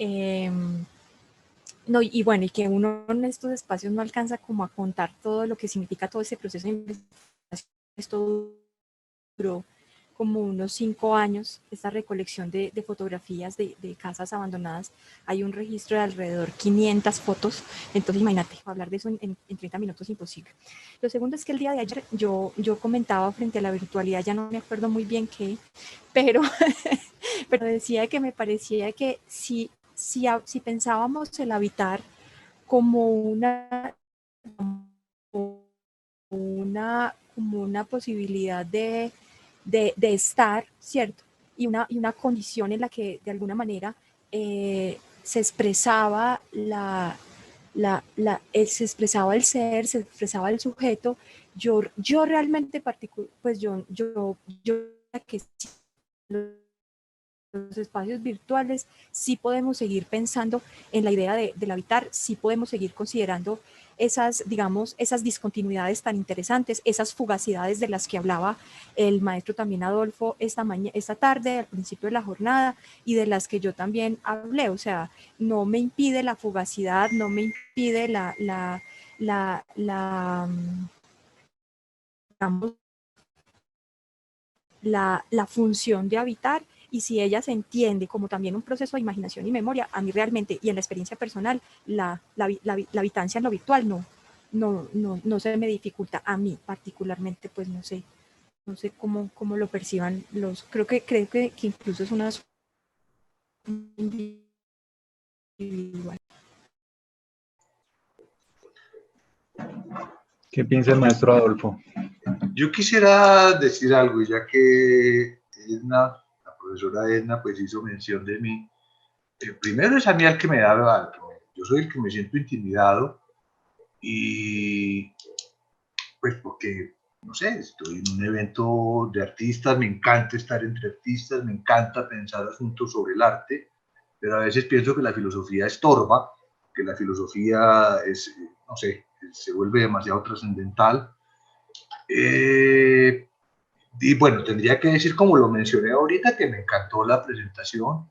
no, y bueno, y que uno en estos espacios no alcanza como a contar todo lo que significa todo ese proceso de investigación. Esto duró como unos 5 años, esta recolección de fotografías de casas abandonadas. Hay un registro de alrededor 500 fotos, entonces imagínate, hablar de eso en 30 minutos es imposible. Lo segundo es que el día de ayer yo comentaba frente a la virtualidad, ya no me acuerdo muy bien qué, pero, pero decía que me parecía que si pensábamos el habitar como una posibilidad de estar, ¿cierto? Y una condición en la que de alguna manera se expresaba se expresaba el ser, se expresaba el sujeto. Yo realmente pues yo que sí, los espacios virtuales, sí podemos seguir pensando en la idea del habitar, sí podemos seguir considerando esas, digamos, esas discontinuidades tan interesantes, esas fugacidades de las que hablaba el maestro también Adolfo esta tarde, al principio de la jornada, y de las que yo también hablé. O sea, no me impide la fugacidad, no me impide digamos, la función de habitar, y si ella se entiende como también un proceso de imaginación y memoria, a mí realmente, y en la experiencia personal, la habitancia en lo virtual no se me dificulta. A mí particularmente, pues no sé cómo lo perciban creo que incluso es una individual. ¿Qué piensa el maestro Adolfo? Yo quisiera decir algo, ya que Edna, la profesora Edna, pues hizo mención de mí. Primero es a mí al que me da, yo soy el que me siento intimidado, y pues porque, no sé, estoy en un evento de artistas, me encanta estar entre artistas, me encanta pensar asuntos sobre el arte, pero a veces pienso que la filosofía estorba, que la filosofía es, no sé, se vuelve demasiado trascendental. Y bueno, tendría que decir, como lo mencioné ahorita, que me encantó la presentación,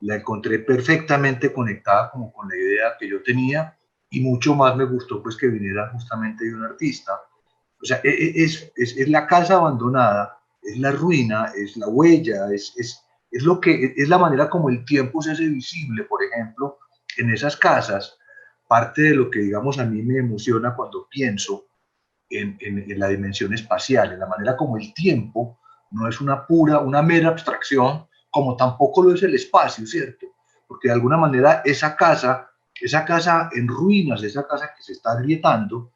la encontré perfectamente conectada como con la idea que yo tenía, y mucho más me gustó pues que viniera justamente de un artista. O sea, es la casa abandonada, es la ruina, es la huella, es la manera como el tiempo se hace visible, por ejemplo, en esas casas. Parte de lo que, digamos, a mí me emociona cuando pienso en la dimensión espacial, en la manera como el tiempo no es una mera abstracción, como tampoco lo es el espacio, ¿cierto? Porque de alguna manera esa casa en ruinas, esa casa que se está agrietando,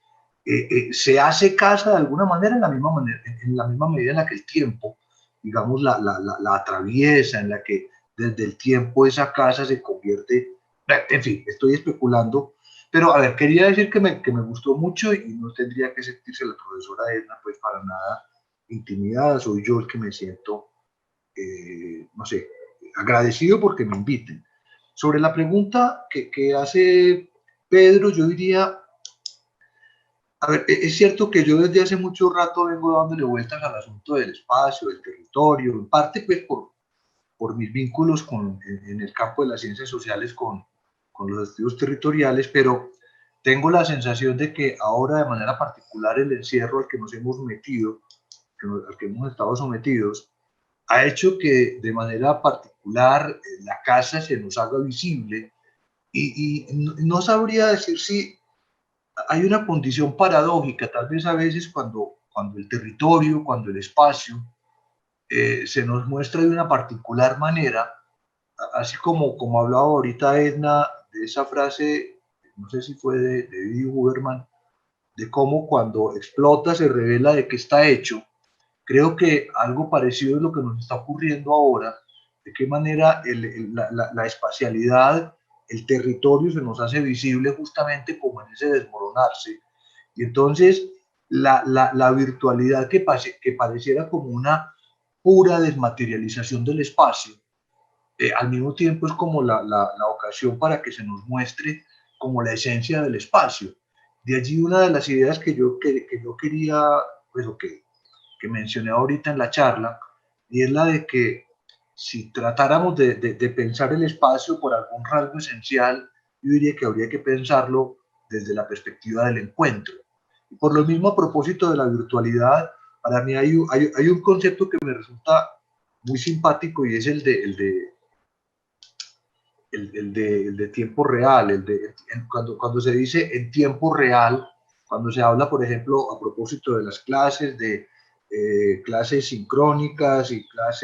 se hace casa de alguna manera en la misma medida en la que el tiempo, digamos, la atraviesa, en la que desde el tiempo esa casa se convierte, en fin, estoy especulando, pero a ver, quería decir que me gustó mucho, y no tendría que sentirse la profesora Edna pues para nada intimidada, soy yo el que me siento, no sé, agradecido porque me inviten. Sobre la pregunta que hace Pedro, yo diría, a ver, es cierto que yo desde hace mucho rato vengo dándole vueltas al asunto del espacio, del territorio, en parte pues por mis vínculos en el campo de las ciencias sociales con los estudios territoriales, pero tengo la sensación de que ahora de manera particular el encierro al que nos hemos metido, al que hemos estado sometidos, ha hecho que de manera particular la casa se nos haga visible, y no sabría decir si hay una condición paradójica, tal vez a veces cuando el territorio, cuando el espacio se nos muestra de una particular manera, así como hablaba ahorita Edna de esa frase, no sé si fue de Didi Huberman, de cómo cuando explota se revela de qué está hecho. Creo que algo parecido es lo que nos está ocurriendo ahora, de qué manera la espacialidad el territorio se nos hace visible justamente como en ese desmoronarse. Y entonces la virtualidad que pareciera como una pura desmaterialización del espacio, al mismo tiempo es como la ocasión para que se nos muestre como la esencia del espacio. De allí una de las ideas que yo quería, pues, que mencioné ahorita en la charla, y es la de que si tratáramos de pensar el espacio por algún rasgo esencial, yo diría que habría que pensarlo desde la perspectiva del encuentro. Y por lo mismo, a propósito de la virtualidad, para mí hay un concepto que me resulta muy simpático, y es el de tiempo real, cuando se dice en tiempo real, cuando se habla, por ejemplo, a propósito de las clases, de clases sincrónicas y que las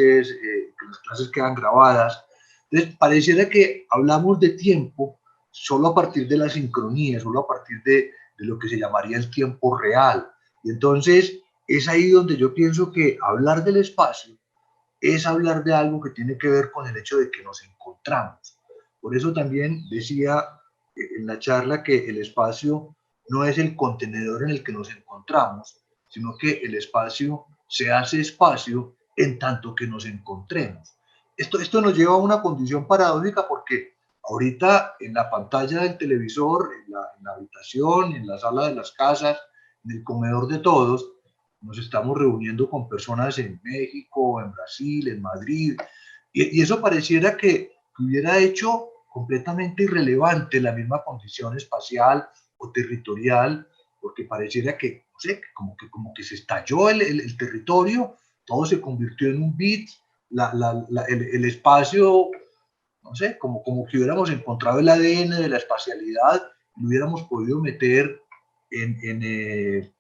clases quedan grabadas. Entonces, pareciera que hablamos de tiempo solo a partir de la sincronía, solo a partir de lo que se llamaría el tiempo real. Y entonces es ahí donde yo pienso que hablar del espacio es hablar de algo que tiene que ver con el hecho de que nos encontramos. Por eso también decía en la charla que el espacio no es el contenedor en el que nos encontramos, sino que el espacio se hace espacio en tanto que nos encontremos. Esto nos lleva a una condición paradójica, porque ahorita en la pantalla del televisor, en la habitación, en la sala de las casas, en el comedor de todos, nos estamos reuniendo con personas en México, en Brasil, en Madrid, y eso pareciera que hubiera hecho completamente irrelevante la misma condición espacial o territorial, porque pareciera que, no sé, como que se estalló el territorio, todo se convirtió en un bit, el espacio, no sé, como que hubiéramos encontrado el ADN de la espacialidad y lo hubiéramos podido meter en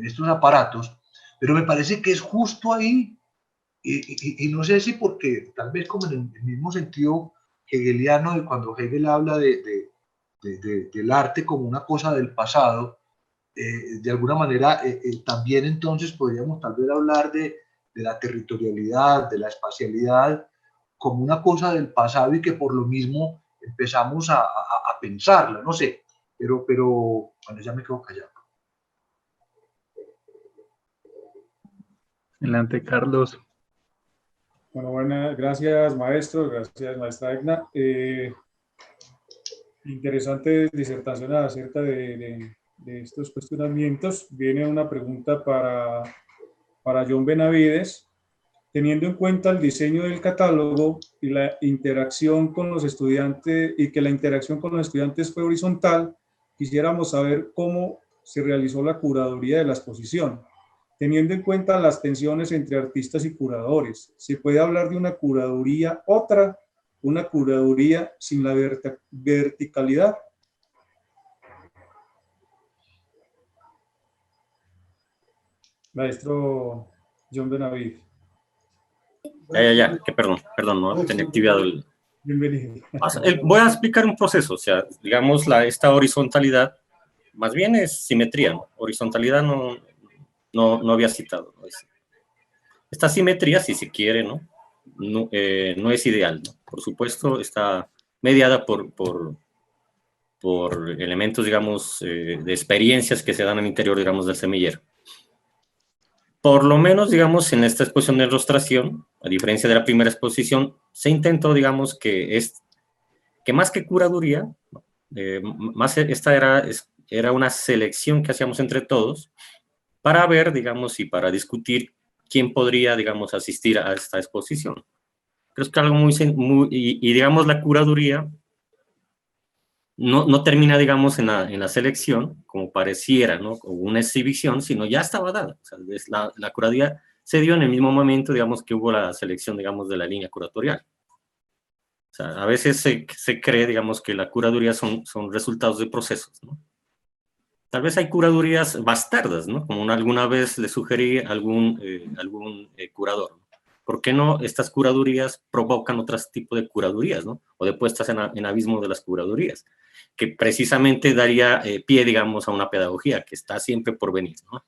estos aparatos, pero me parece que es justo ahí, y no sé si porque tal vez como en el mismo sentido hegeliano, de cuando Hegel habla del arte como una cosa del pasado, de alguna manera también entonces podríamos tal vez hablar de la territorialidad, de la espacialidad, como una cosa del pasado, y que por lo mismo empezamos a pensarla, no sé, pero bueno, ya me quedo callado. Adelante, Carlos. Bueno, gracias maestro, gracias maestra Egna. Interesante disertación acerca de estos cuestionamientos. Viene una pregunta para John Benavides. Teniendo en cuenta el diseño del catálogo y la interacción con los estudiantes, y que la interacción con los estudiantes fue horizontal, quisiéramos saber cómo se realizó la curaduría de la exposición. Teniendo en cuenta las tensiones entre artistas y curadores, ¿se puede hablar de una curaduría sin la verticalidad? Maestro John Benavides. Que perdón, no tenía activado el... Bienvenido. Voy a explicar un proceso, o sea, digamos, esta horizontalidad, más bien es simetría, ¿no? Horizontalidad no había citado, ¿no? Esta simetría, si se quiere, ¿no? No es ideal, ¿no? Por supuesto, está mediada por elementos, digamos, de experiencias que se dan al interior, digamos, del semillero. Por lo menos, digamos, en esta exposición de ilustración, a diferencia de la primera exposición, se intentó, digamos, que más que curaduría, esta era una selección que hacíamos entre todos para ver, digamos, y para discutir quién podría, digamos, asistir a esta exposición. Creo que algo y digamos, la curaduría no termina, digamos, en la selección, como pareciera, ¿no? O una exhibición, sino ya estaba dada. O sea, la curaduría se dio en el mismo momento, digamos, que hubo la selección, digamos, de la línea curatorial. O sea, a veces se cree, digamos, que la curaduría son resultados de procesos, ¿no? Tal vez hay curadurías bastardas, ¿no? Como alguna vez le sugerí a algún curador. ¿Por qué no estas curadurías provocan otros tipos de curadurías, ¿no? O de puestas en abismo de las curadurías, que precisamente daría pie, digamos, a una pedagogía que está siempre por venir, ¿no?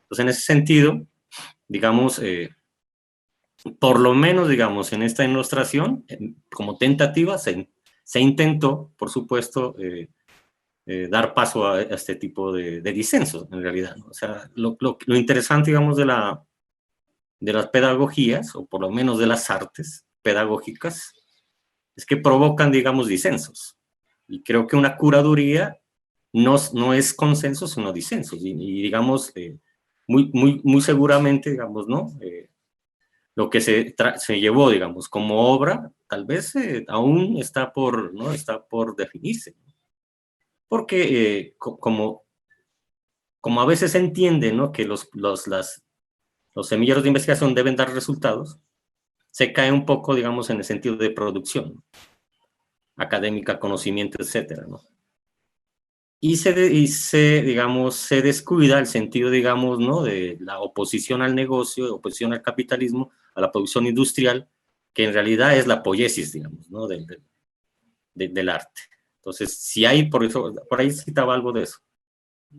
Entonces, en ese sentido, digamos, por lo menos, digamos, en esta ilustración, como tentativa, se se intentó, por supuesto, dar paso a este tipo de disensos, en realidad, ¿no? O sea, lo interesante, digamos, de las pedagogías, o por lo menos de las artes pedagógicas, es que provocan, digamos, disensos. Y creo que una curaduría no es consenso, sino disensos. Y digamos, muy seguramente, digamos, ¿no? Lo que se llevó, digamos, como obra, tal vez aún está por, ¿no? Está por definirse. Porque como a veces se entiende, ¿no? Que los semilleros de investigación deben dar resultados, se cae un poco, digamos, en el sentido de producción académica, conocimiento, etcétera, ¿no? Y digamos, se descuida el sentido, digamos, ¿no? De la oposición al negocio, oposición al capitalismo, a la producción industrial, que en realidad es la poiesis, digamos, ¿no? Del arte. Entonces, si hay, por ahí citaba algo de eso.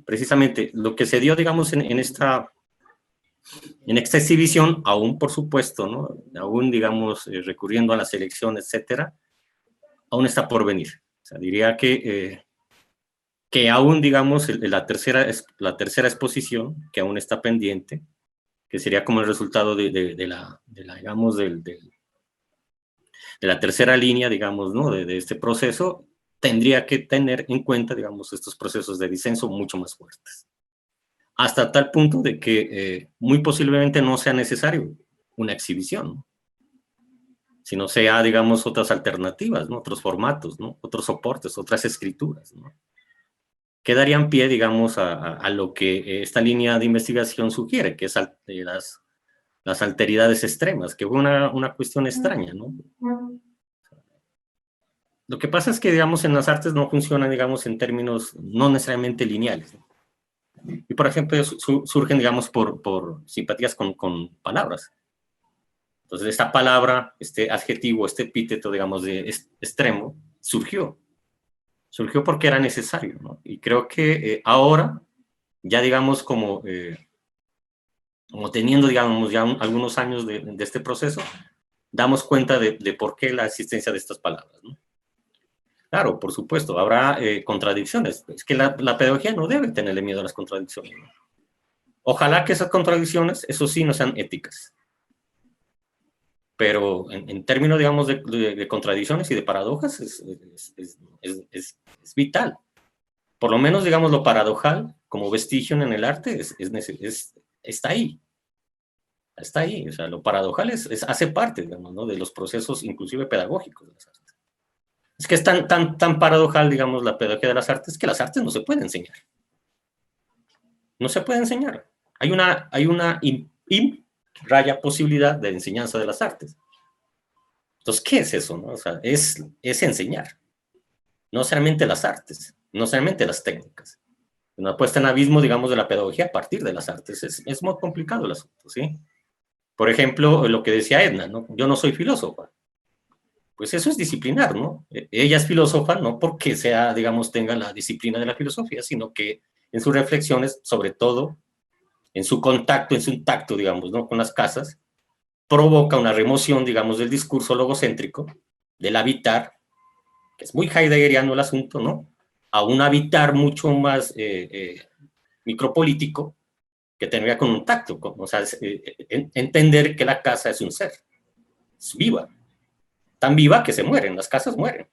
Precisamente, lo que se dio, digamos, en esta exhibición, aún, por supuesto, ¿no? Aún, digamos, recurriendo a la selección, etcétera, aún está por venir. O sea, diría que aún, digamos, la tercera exposición, que aún está pendiente, que sería como el resultado de la tercera línea, digamos, ¿no? de este proceso, tendría que tener en cuenta, digamos, estos procesos de disenso mucho más fuertes. Hasta tal punto de que muy posiblemente no sea necesario una exhibición, ¿no? Sino sea, digamos, otras alternativas, ¿no? Otros formatos, ¿no? Otros soportes, otras escrituras, ¿no? Que darían pie, digamos, a lo que esta línea de investigación sugiere, que es las alteridades extremas, que fue una cuestión extraña, ¿no? Lo que pasa es que, digamos, en las artes no funcionan, digamos, en términos no necesariamente lineales, ¿no? Y, por ejemplo, surgen, digamos, por simpatías con palabras. Entonces, esta palabra, este adjetivo, este epíteto, digamos, de extremo, surgió porque era necesario, ¿no? Y creo que ahora, ya digamos, como teniendo, digamos, ya algunos años de este proceso, damos cuenta de por qué la existencia de estas palabras, ¿no? Claro, por supuesto, habrá contradicciones. Es que la pedagogía no debe tenerle miedo a las contradicciones, ¿no? Ojalá que esas contradicciones, eso sí, no sean éticas. Pero en términos, digamos, de contradicciones y de paradojas, es vital. Por lo menos, digamos, lo paradojal, como vestigio en el arte, está ahí. Está ahí. O sea, lo paradojal hace parte, digamos, ¿no? De los procesos, inclusive pedagógicos de las artes. Es que es tan paradojal, digamos, la pedagogía de las artes, que las artes no se pueden enseñar. No se puede enseñar. Hay una raya posibilidad de enseñanza de las artes. Entonces, ¿qué es eso, no? O sea, es enseñar. No solamente las artes, no solamente las técnicas. Una puesta en abismo, digamos, de la pedagogía a partir de las artes. Es muy complicado el asunto, ¿sí? Por ejemplo, lo que decía Edna, ¿no? Yo no soy filósofa. Pues eso es disciplinar, ¿no? Ella es filósofa no porque sea, digamos, tenga la disciplina de la filosofía, sino que en sus reflexiones, sobre todo, en su contacto, en su tacto, digamos, ¿no? Con las casas, provoca una remoción, digamos, del discurso logocéntrico, del habitar, que es muy heideggeriano el asunto, ¿no? A un habitar mucho más micropolítico, que tendría con un tacto, o sea, entender que la casa es un ser, es viva, tan viva que se mueren, las casas mueren.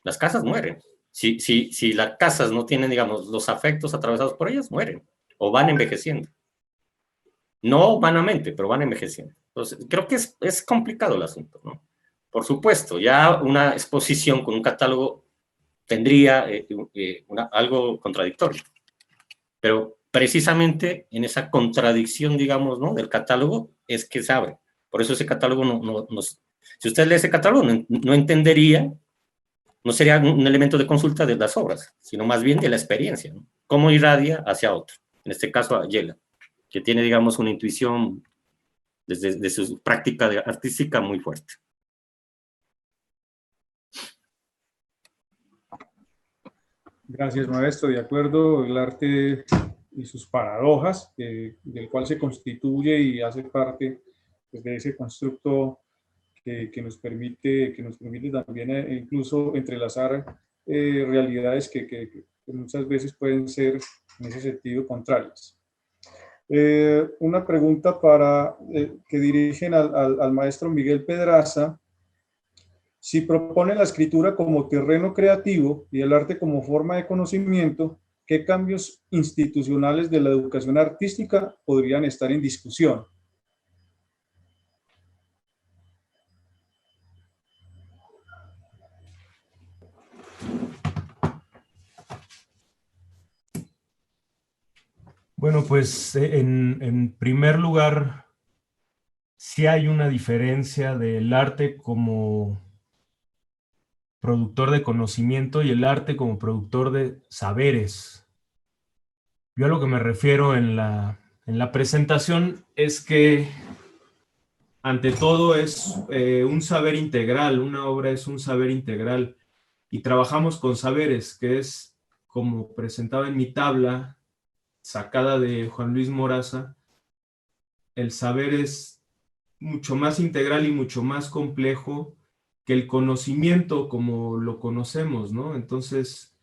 Las casas mueren. Si las casas no tienen, digamos, los afectos atravesados por ellas, mueren o van envejeciendo. No humanamente, pero van envejeciendo. Entonces, creo que es complicado el asunto, ¿no? Por supuesto, ya una exposición con un catálogo tendría algo contradictorio. Pero precisamente en esa contradicción, digamos, ¿no? Del catálogo es que se abre. Por eso ese catálogo si usted lee ese catálogo, no entendería, no sería un elemento de consulta de las obras, sino más bien de la experiencia, ¿no? Cómo irradia hacia otro. En este caso a Yela, que tiene, digamos, una intuición desde su práctica artística muy fuerte. Gracias, maestro. De acuerdo, el arte y sus paradojas, del cual se constituye y hace parte, pues, de ese constructo que nos permite también incluso entrelazar realidades que muchas veces pueden ser en ese sentido contrarias. Una pregunta que dirigen al maestro Miguel Pedraza. Si propone la escritura como terreno creativo y el arte como forma de conocimiento, ¿qué cambios institucionales de la educación artística podrían estar en discusión? Bueno, pues en primer lugar, sí hay una diferencia del arte como productor de conocimiento y el arte como productor de saberes. Yo a lo que me refiero en la presentación es que ante todo es un saber integral, una obra es un saber integral y trabajamos con saberes, que es como presentaba en mi tabla, sacada de Juan Luis Moraza, el saber es mucho más integral y mucho más complejo que el conocimiento como lo conocemos, ¿no? Entonces,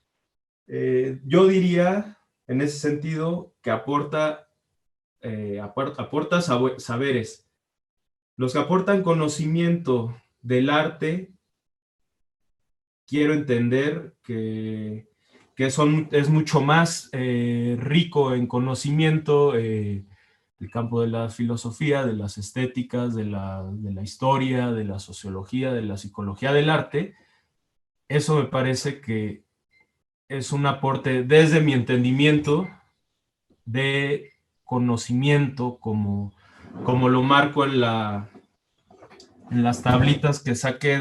yo diría, en ese sentido, que aporta saberes. Los que aportan conocimiento del arte, quiero entender que es mucho más rico en conocimiento, el campo de la filosofía, de las estéticas, de la historia, de la sociología, de la psicología del arte. Eso me parece que es un aporte desde mi entendimiento de conocimiento, como lo marco en las tablitas que saqué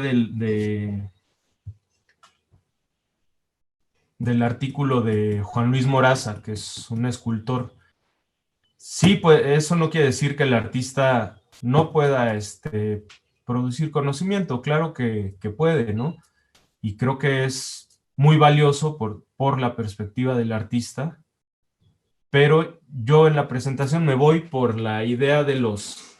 del artículo de Juan Luis Moraza, que es un escultor. Sí, pues eso no quiere decir que el artista no pueda producir conocimiento, claro que puede, ¿no? Y creo que es muy valioso por la perspectiva del artista, pero yo en la presentación me voy por la idea de los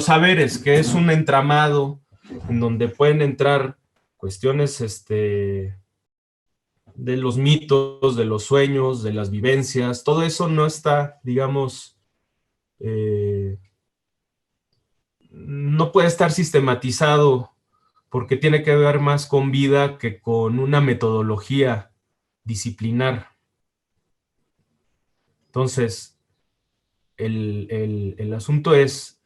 saberes, que es un entramado en donde pueden entrar cuestiones de los mitos, de los sueños, de las vivencias. Todo eso no está, digamos, no puede estar sistematizado porque tiene que ver más con vida que con una metodología disciplinar. Entonces, el asunto es,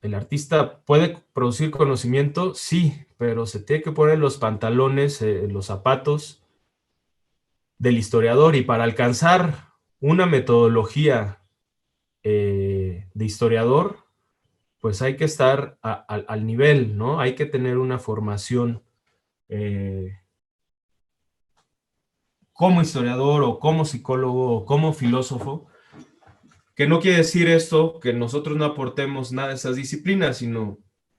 ¿el artista puede producir conocimiento? Sí, pero se tiene que poner los pantalones, los zapatos del historiador, y para alcanzar una metodología de historiador, pues hay que estar al nivel, ¿no? Hay que tener una formación como historiador o como psicólogo o como filósofo, que no quiere decir esto que nosotros no aportemos nada de esas disciplinas, sino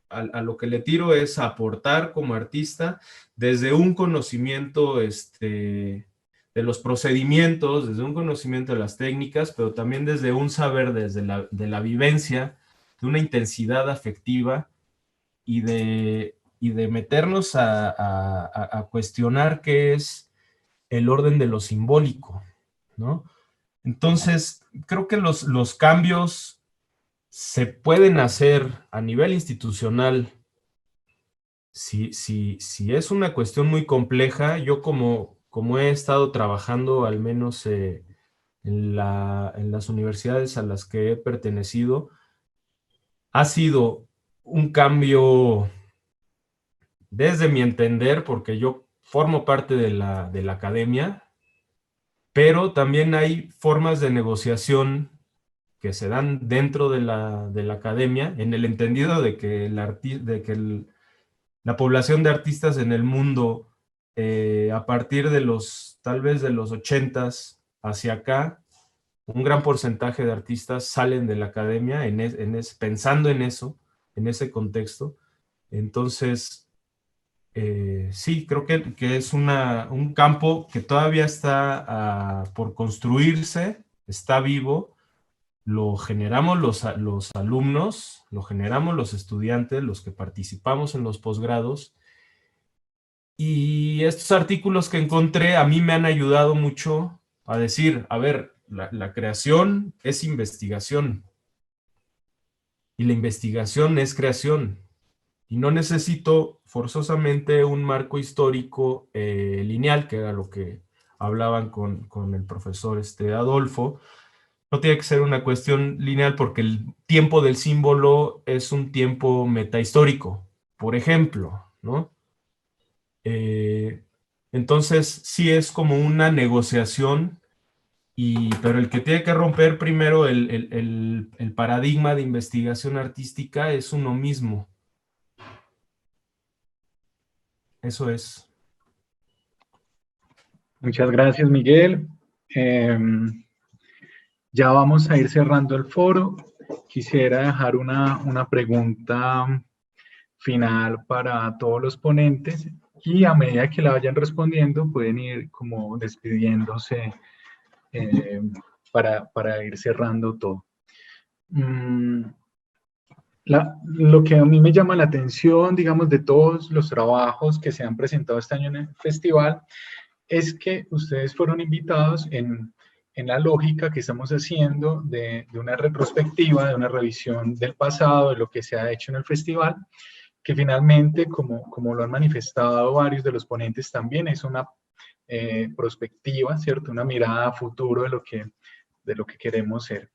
a lo que le tiro es aportar como artista desde un conocimiento de los procedimientos, desde un conocimiento de las técnicas, pero también desde un saber, desde de la vivencia, de una intensidad afectiva y de meternos a cuestionar qué es el orden de lo simbólico, ¿no? Entonces, creo que los cambios se pueden hacer a nivel institucional. Si es una cuestión muy compleja, yo como he estado trabajando, al menos en las universidades a las que he pertenecido, ha sido un cambio desde mi entender, porque yo formo parte de la academia, pero también hay formas de negociación que se dan dentro de la academia, en el entendido de que, la población de artistas en el mundo, a partir de tal vez de los 80s hacia acá, un gran porcentaje de artistas salen de la academia pensando en eso, en ese contexto. Entonces, sí, creo que es un campo que todavía está por construirse, está vivo, lo generamos los alumnos, lo generamos los estudiantes, los que participamos en los posgrados. Y estos artículos que encontré a mí me han ayudado mucho a decir, a ver, la creación es investigación y la investigación es creación. Y no necesito forzosamente un marco histórico lineal, que era lo que hablaban con el profesor Adolfo. No tiene que ser una cuestión lineal porque el tiempo del símbolo es un tiempo metahistórico, por ejemplo, ¿no? Entonces, sí es como una negociación, pero el que tiene que romper primero el paradigma de investigación artística es uno mismo. Eso es. Muchas gracias, Miguel. Ya vamos a ir cerrando el foro. Quisiera dejar una pregunta final para todos los ponentes y a medida que la vayan respondiendo pueden ir como despidiéndose para ir cerrando todo. Lo que a mí me llama la atención, digamos, de todos los trabajos que se han presentado este año en el festival, es que ustedes fueron invitados en la lógica que estamos haciendo de una retrospectiva, de una revisión del pasado, de lo que se ha hecho en el festival, que finalmente, como lo han manifestado varios de los ponentes también, es una prospectiva, ¿cierto? Una mirada a futuro de lo que queremos ser.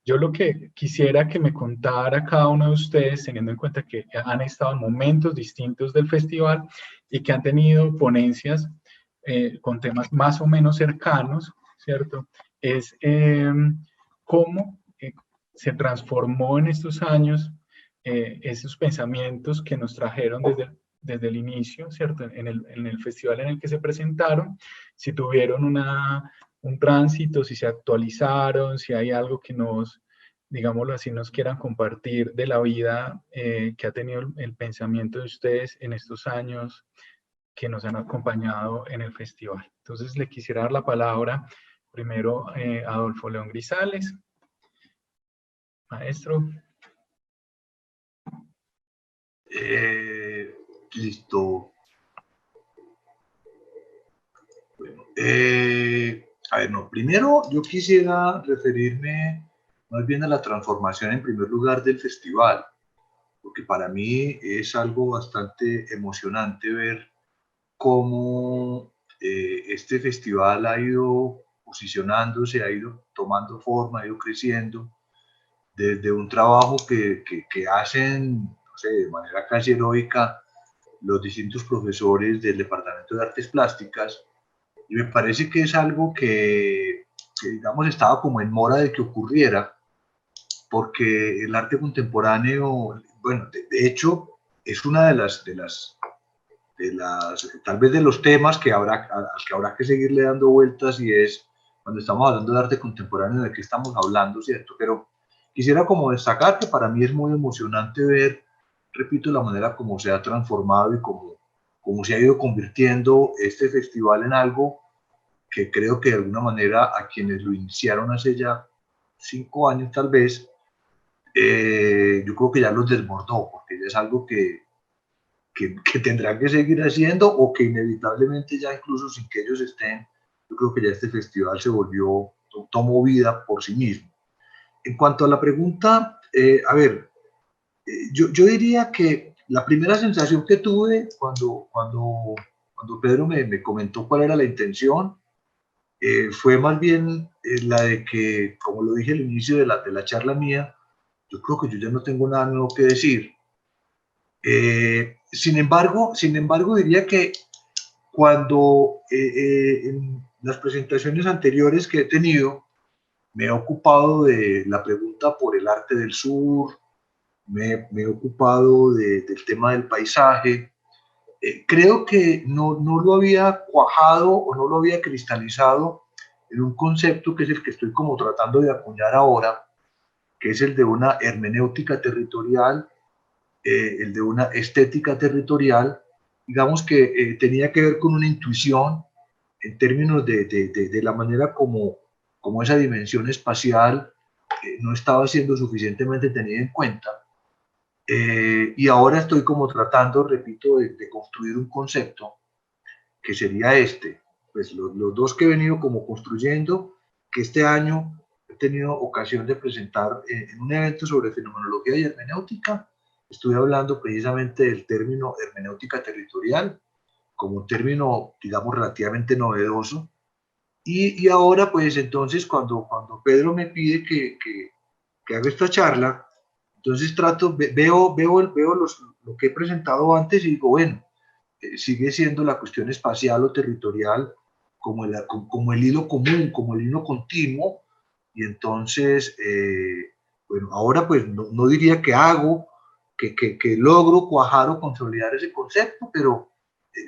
Yo lo que quisiera que me contara cada uno de ustedes, teniendo en cuenta que han estado en momentos distintos del festival y que han tenido ponencias con temas más o menos cercanos, ¿cierto? Es cómo se transformó en estos años esos pensamientos que nos trajeron desde el inicio, ¿cierto? En el festival en el que se presentaron, si tuvieron un tránsito, si se actualizaron, si hay algo que digámoslo así, nos quieran compartir de la vida que ha tenido el pensamiento de ustedes en estos años que nos han acompañado en el festival. Entonces le quisiera dar la palabra primero a Adolfo León Grisales. Maestro. Listo. Bueno, a ver, no, primero yo quisiera referirme más bien a la transformación en primer lugar del festival, porque para mí es algo bastante emocionante ver cómo este festival ha ido posicionándose, ha ido tomando forma, ha ido creciendo, desde un trabajo que hacen, no sé, de manera casi heroica los distintos profesores del Departamento de Artes Plásticas, y me parece que es algo que digamos, estaba como en mora de que ocurriera, porque el arte contemporáneo, bueno, de hecho, es una de las tal vez de los temas que al que habrá que seguirle dando vueltas, y es, cuando estamos hablando de arte contemporáneo, de qué estamos hablando, ¿cierto? Pero quisiera como destacar que para mí es muy emocionante ver, repito, la manera como se ha transformado y como se ha ido convirtiendo este festival en algo que creo que de alguna manera a quienes lo iniciaron hace ya 5 años tal vez, yo creo que ya los desbordó, porque ya es algo que tendrán que seguir haciendo, o que inevitablemente ya incluso sin que ellos estén, yo creo que ya este festival se tomó vida por sí mismo. En cuanto a la pregunta, a ver, yo diría que la primera sensación que tuve cuando Pedro me comentó cuál era la intención, fue más bien la de que, como lo dije al inicio de la charla mía, yo creo que yo ya no tengo nada nuevo que decir. Sin embargo, diría que cuando en las presentaciones anteriores que he tenido, me he ocupado de la pregunta por el arte del sur, me he ocupado del tema del paisaje. Creo que no lo había cuajado o no lo había cristalizado en un concepto que es el que estoy como tratando de acuñar ahora, que es el de una hermenéutica territorial, el de una estética territorial, digamos que tenía que ver con una intuición en términos de la manera como esa dimensión espacial no estaba siendo suficientemente tenida en cuenta. Y ahora estoy como tratando, repito, de construir un concepto que sería este, pues los dos que he venido como construyendo, que este año he tenido ocasión de presentar en un evento sobre fenomenología y hermenéutica. Estuve hablando precisamente del término hermenéutica territorial como un término, digamos, relativamente novedoso. Y ahora, pues entonces, cuando Pedro me pide que haga esta charla, entonces veo lo que he presentado antes y digo, bueno, sigue siendo la cuestión espacial o territorial como el hilo común, como el hilo continuo, y entonces, bueno, ahora pues no diría que hago, que logro cuajar o consolidar ese concepto, pero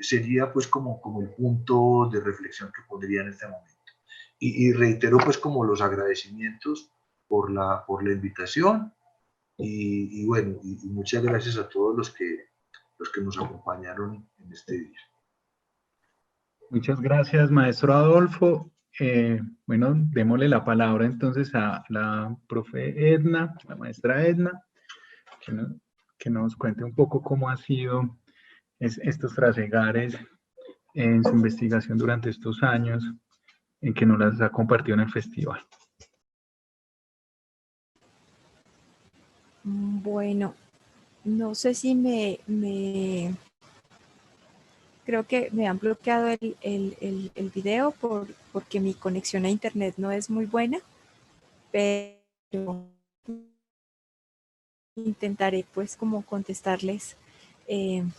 sería pues como el punto de reflexión que pondría en este momento. Y reitero pues como los agradecimientos por la invitación y bueno, y muchas gracias a todos los que nos acompañaron en este día. Muchas gracias, maestro Adolfo. Bueno, démosle la palabra entonces a la profe Edna, la maestra Edna, que nos cuente un poco cómo ha sido estos trasegares en su investigación durante estos años en que nos las ha compartido en el festival. Bueno, no sé si creo que me han bloqueado el video porque mi conexión a internet no es muy buena, pero intentaré pues como contestarles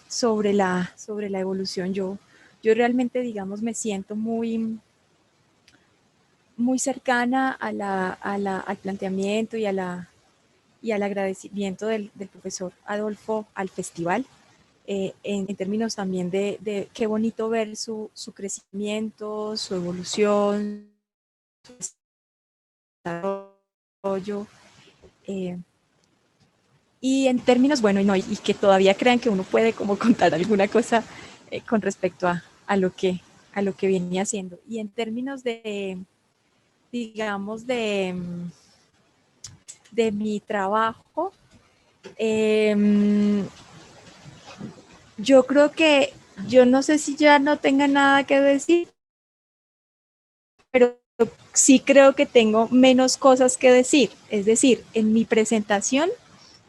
sobre la evolución. Yo realmente, digamos, me siento muy cercana al planteamiento y al agradecimiento del profesor Adolfo al festival, en términos también de qué bonito ver su crecimiento, su evolución, su desarrollo, y en términos, bueno, y que todavía crean que uno puede como contar alguna cosa con respecto a lo que venía haciendo. Y en términos de, digamos, de mi trabajo, yo creo que, yo no sé si ya no tenga nada que decir, pero sí creo que tengo menos cosas que decir. Es decir, en mi presentación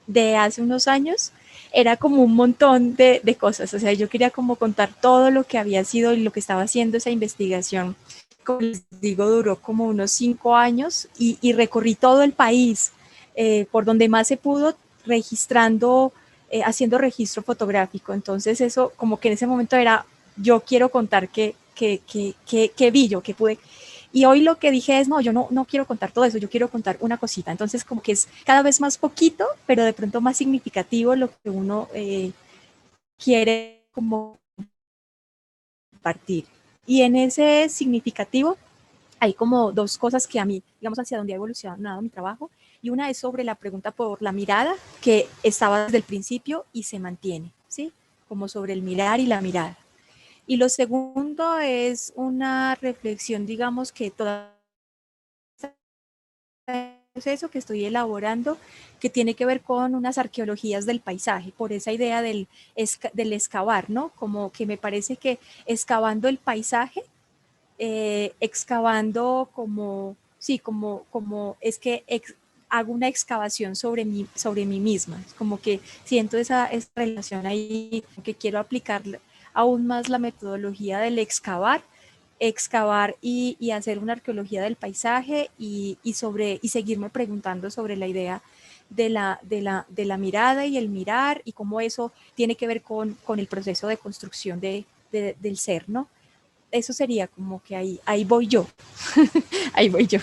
de hace unos años era como un montón de cosas. O sea, yo quería como contar todo lo que había sido y lo que estaba haciendo esa investigación. Como les digo, duró como unos 5 años y recorrí todo el país, por donde más se pudo, registrando, haciendo registro fotográfico. Entonces eso como que en ese momento era, yo quiero contar qué vi yo, qué pude. Y hoy lo que dije es, no, yo no quiero contar todo eso, yo quiero contar una cosita. Entonces como que es cada vez más poquito, pero de pronto más significativo lo que uno quiere como compartir. Y en ese significativo hay como dos cosas que a mí, digamos, hacia donde ha evolucionado mi trabajo. Y una es sobre la pregunta por la mirada, que estaba desde el principio y se mantiene, ¿sí? Como sobre el mirar y la mirada. Y lo segundo es una reflexión, digamos, que toda proceso que estoy elaborando, que tiene que ver con unas arqueologías del paisaje, por esa idea del excavar, ¿no? Como que me parece que excavando el paisaje, excavando como, sí, como es que hago una excavación sobre mí misma, como que siento esa relación ahí, que quiero aplicar aún más la metodología del excavar y hacer una arqueología del paisaje y seguirme preguntando sobre la idea de la mirada y el mirar y cómo eso tiene que ver con el proceso de construcción del ser, ¿no? Eso sería como que ahí voy yo, ahí voy yo.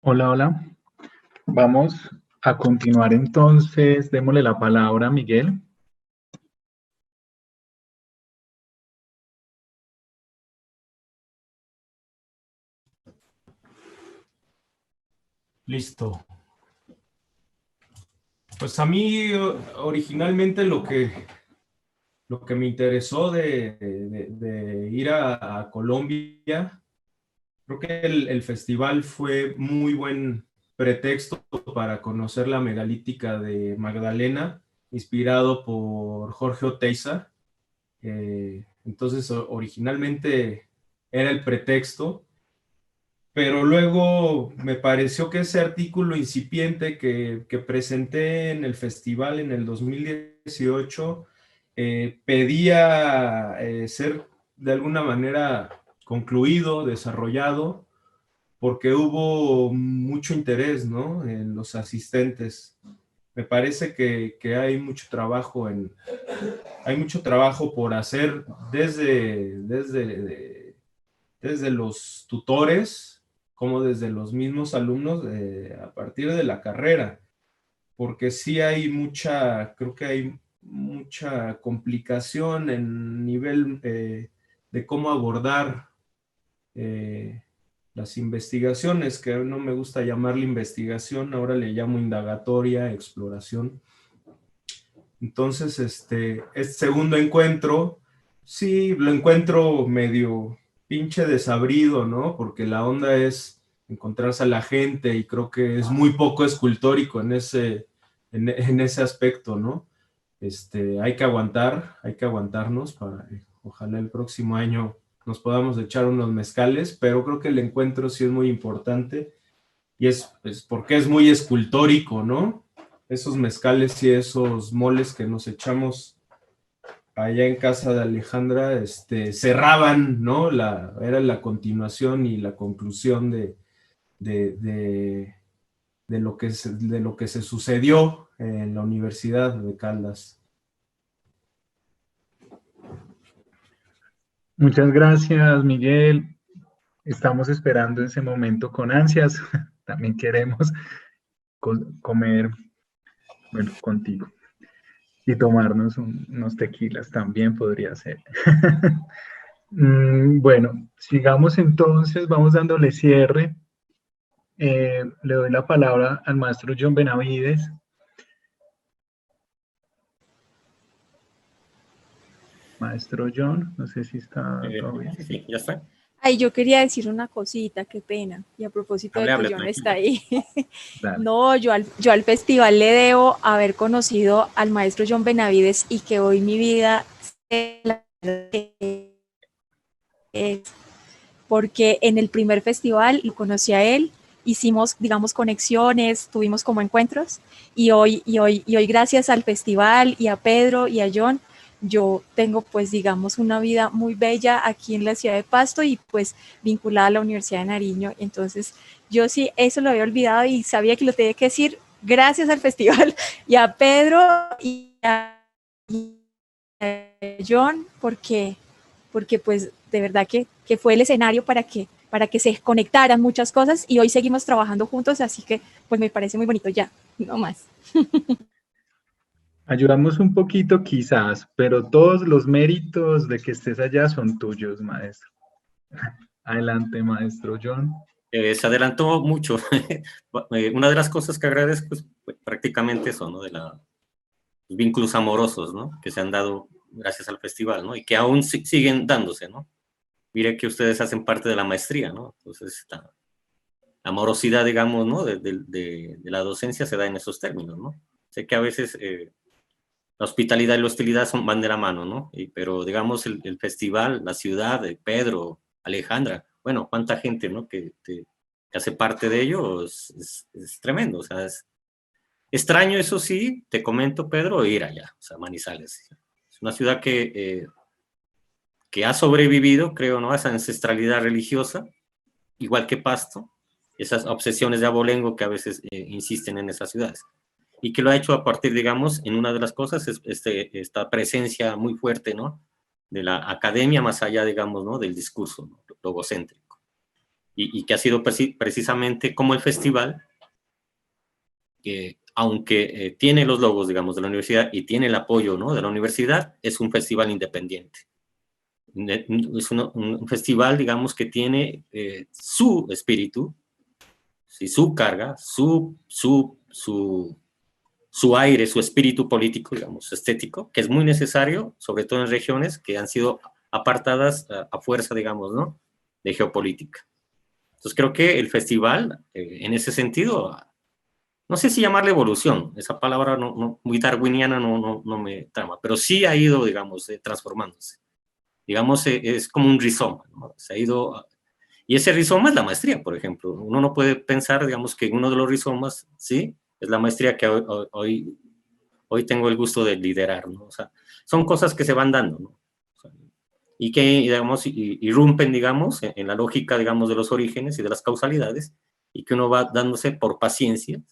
Hola, hola. Vamos a continuar entonces. Démosle la palabra a Miguel. Listo. Pues a mí originalmente lo que lo que me interesó de ir a Colombia, creo que el festival fue muy buen pretexto para conocer la megalítica de Magdalena, inspirado por Jorge Oteiza. Entonces, originalmente era el pretexto, pero luego me pareció que ese artículo incipiente que presenté en el festival en el 2018 pedía ser de alguna manera concluido, desarrollado, porque hubo mucho interés, ¿no?, en los asistentes. Me parece que hay mucho trabajo por hacer desde los tutores como desde los mismos alumnos a partir de la carrera, porque sí creo que hay mucha complicación en nivel de cómo abordar las investigaciones, que no me gusta llamarle investigación, ahora le llamo indagatoria, exploración. Entonces, este segundo encuentro, sí, lo encuentro medio pinche desabrido, ¿no? Porque la onda es encontrarse a la gente y creo que es muy poco escultórico en ese aspecto, ¿no? Hay que aguantarnos para, ojalá el próximo año nos podamos echar unos mezcales, pero creo que el encuentro sí es muy importante y es porque es muy escultórico, ¿no? Esos mezcales y esos moles que nos echamos allá en casa de Alejandra, cerraban, ¿no? Era la continuación y la conclusión de lo que se sucedió en la Universidad de Caldas. Muchas gracias, Miguel. Estamos esperando ese momento con ansias. También queremos comer, bueno, contigo. Y tomarnos unos tequilas también podría ser. Bueno, sigamos entonces, vamos dándole cierre. Le doy la palabra al maestro John Benavides. Maestro John, no sé si está todavía. Sí, ya está. Ay, yo quería decir una cosita, qué pena. Y a propósito de que Hable, John tranquilo. está ahí. Dale. No, yo al festival le debo haber conocido al maestro John Benavides y que hoy mi vida es porque en el primer festival lo conocí a él, hicimos, digamos, conexiones, tuvimos como encuentros y hoy gracias al festival y a Pedro y a John, yo tengo pues digamos una vida muy bella aquí en la ciudad de Pasto y pues vinculada a la Universidad de Nariño. Entonces yo sí eso lo había olvidado y sabía que lo tenía que decir gracias al festival y a Pedro y a John porque pues de verdad que fue el escenario para que se conectaran muchas cosas y hoy seguimos trabajando juntos, así que pues me parece muy bonito ya, no más. Ayudamos un poquito quizás, pero todos los méritos de que estés allá son tuyos, maestro. Adelante, maestro John. Se adelantó mucho. Una de las cosas que agradezco es prácticamente eso, ¿no? De los vínculos amorosos, ¿no? Que se han dado gracias al festival, ¿no? Y que aún siguen dándose, ¿no? Mire que ustedes hacen parte de la maestría, ¿no? Entonces, la amorosidad, digamos, ¿no? De la docencia se da en esos términos, ¿no? Sé que a veces la hospitalidad y la hostilidad van de la mano, ¿no? Pero, digamos, el festival, la ciudad, Pedro, Alejandra, bueno, cuánta gente, ¿no? Que hace parte de ello es tremendo, o sea, es extraño, eso sí, te comento, Pedro, ir allá, o sea, Manizales. Es una ciudad que ha sobrevivido, creo, ¿no? A esa ancestralidad religiosa, igual que Pasto, esas obsesiones de abolengo que a veces insisten en esas ciudades. Y que lo ha hecho a partir, digamos, en una de las cosas, esta presencia muy fuerte, ¿no? De la academia más allá, digamos, ¿no? Del discurso, ¿no? Logocéntrico. Y que ha sido precisamente como el festival, que aunque tiene los logos, digamos, de la universidad y tiene el apoyo, ¿no? De la universidad, es un festival independiente. Es un festival, digamos, que tiene su espíritu, ¿sí? Su carga, su su aire, su espíritu político, digamos, estético, que es muy necesario, sobre todo en regiones que han sido apartadas a fuerza, digamos, ¿no?, de geopolítica. Entonces creo que el festival, en ese sentido, no sé si llamarle evolución, esa palabra muy darwiniana no me trama, pero sí ha ido, digamos, transformándose. Digamos, es como un rizoma, ¿no? Se ha ido, y ese rizoma es la maestría, por ejemplo. Uno no puede pensar, digamos, que uno de los rizomas, ¿sí?, es la maestría que hoy tengo el gusto de liderar, ¿no? O sea, son cosas que se van dando, ¿no? O sea, y que, digamos, irrumpen, digamos, en la lógica, digamos, de los orígenes y de las causalidades, y que uno va dándose por paciencias,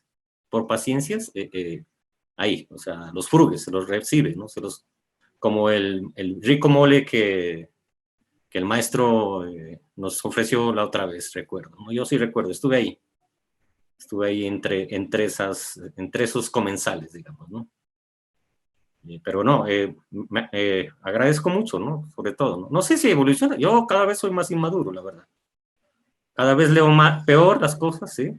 ahí, o sea, los frugues, se los recibe, ¿no? Como el rico mole que el maestro nos ofreció la otra vez, recuerdo, ¿no? Yo sí recuerdo, estuve ahí entre esos comensales, digamos, ¿no? Pero no, agradezco mucho, ¿no? Sobre todo, ¿no? No sé si evoluciona, yo cada vez soy más inmaduro, la verdad. Cada vez leo peor las cosas, ¿sí?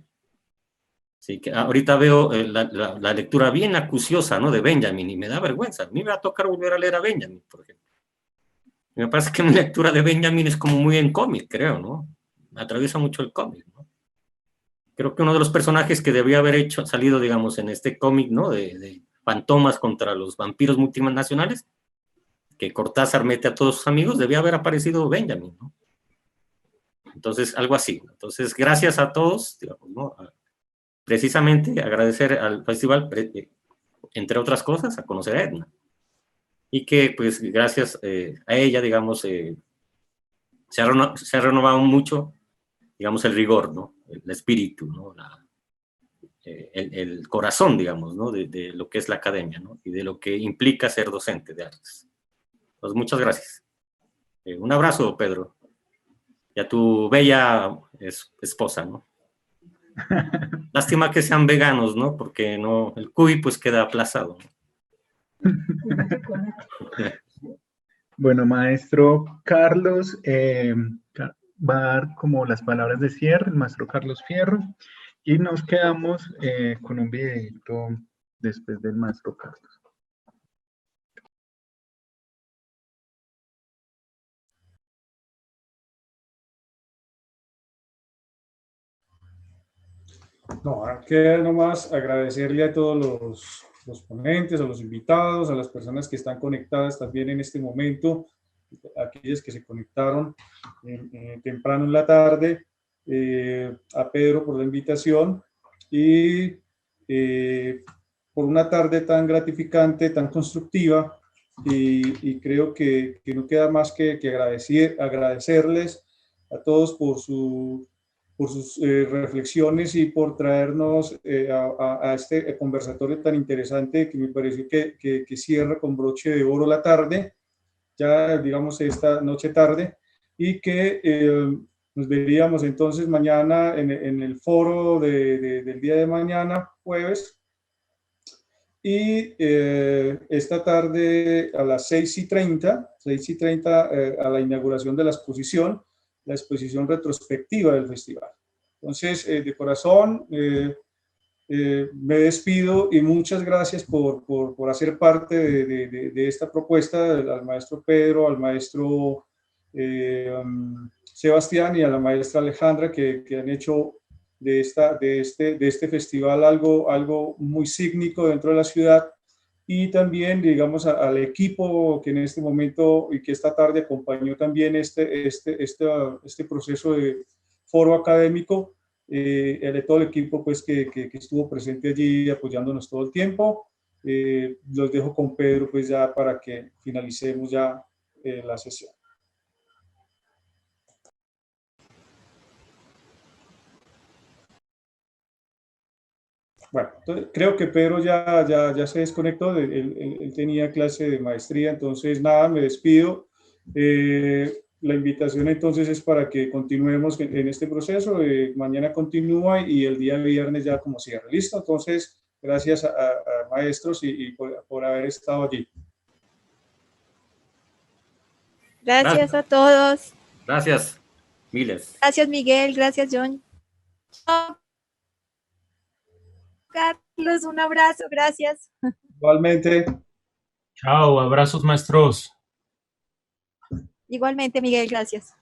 Sí, que ahorita veo la lectura bien acuciosa, ¿no?, de Benjamin, y me da vergüenza. A mí me va a tocar volver a leer a Benjamin, por ejemplo. Me parece que mi lectura de Benjamin es como muy en cómic, creo, ¿no? Me atraviesa mucho el cómic, ¿no? Creo que uno de los personajes que debía haber salido, digamos, en este cómic, ¿no?, de fantomas contra los vampiros multinacionales, que Cortázar mete a todos sus amigos, debía haber aparecido Benjamin, ¿no? Entonces, algo así. Entonces, gracias a todos, digamos, ¿no? Precisamente agradecer al festival, entre otras cosas, a conocer a Edna. Y que, pues, gracias a ella, digamos, se ha renovado mucho, digamos, el rigor, ¿no?, el espíritu, ¿no?, el corazón, digamos, ¿no?, de lo que es la academia, ¿no?, y de lo que implica ser docente de artes. Pues muchas gracias. Un abrazo, Pedro, y a tu bella esposa, ¿no? Lástima que sean veganos, ¿no?, porque no, el cuy pues queda aplazado, ¿no? Bueno, maestro Carlos, va a dar como las palabras de cierre, el maestro Carlos Fierro, y nos quedamos con un videito después del maestro Carlos. No, queda nomás agradecerle a todos los ponentes, a los invitados, a las personas que están conectadas también en este momento, aquellos que se conectaron temprano en la tarde, a Pedro por la invitación y por una tarde tan gratificante, tan constructiva, y creo que no queda más que agradecerles a todos por sus reflexiones y por traernos a este conversatorio tan interesante que me pareció que cierra con broche de oro la tarde, ya digamos esta noche tarde, y que nos veríamos entonces mañana en el foro del día de mañana, jueves, y esta tarde a las 6:30, a la inauguración de la exposición retrospectiva del festival. Entonces, de corazón, me despido y muchas gracias por hacer parte de esta propuesta, al maestro Pedro, al maestro Sebastián y a la maestra Alejandra, que han hecho de este festival algo muy sígnico dentro de la ciudad, y también, digamos, al equipo que en este momento y que esta tarde acompañó también este proceso de foro académico, de todo el equipo pues, que estuvo presente allí apoyándonos todo el tiempo. Los dejo con Pedro pues ya para que finalicemos ya la sesión. Bueno, entonces, creo que Pedro ya se desconectó, él tenía clase de maestría, entonces nada, me despido. La invitación entonces es para que continuemos en este proceso, mañana continúa y el día viernes ya como cierre. ¿Listo? Entonces, gracias a maestros y por haber estado allí. Gracias a todos. Gracias, miles. Gracias, Miguel. Gracias, John. Chao. Carlos, un abrazo, gracias. Igualmente. Chao, abrazos maestros. Igualmente, Miguel, gracias.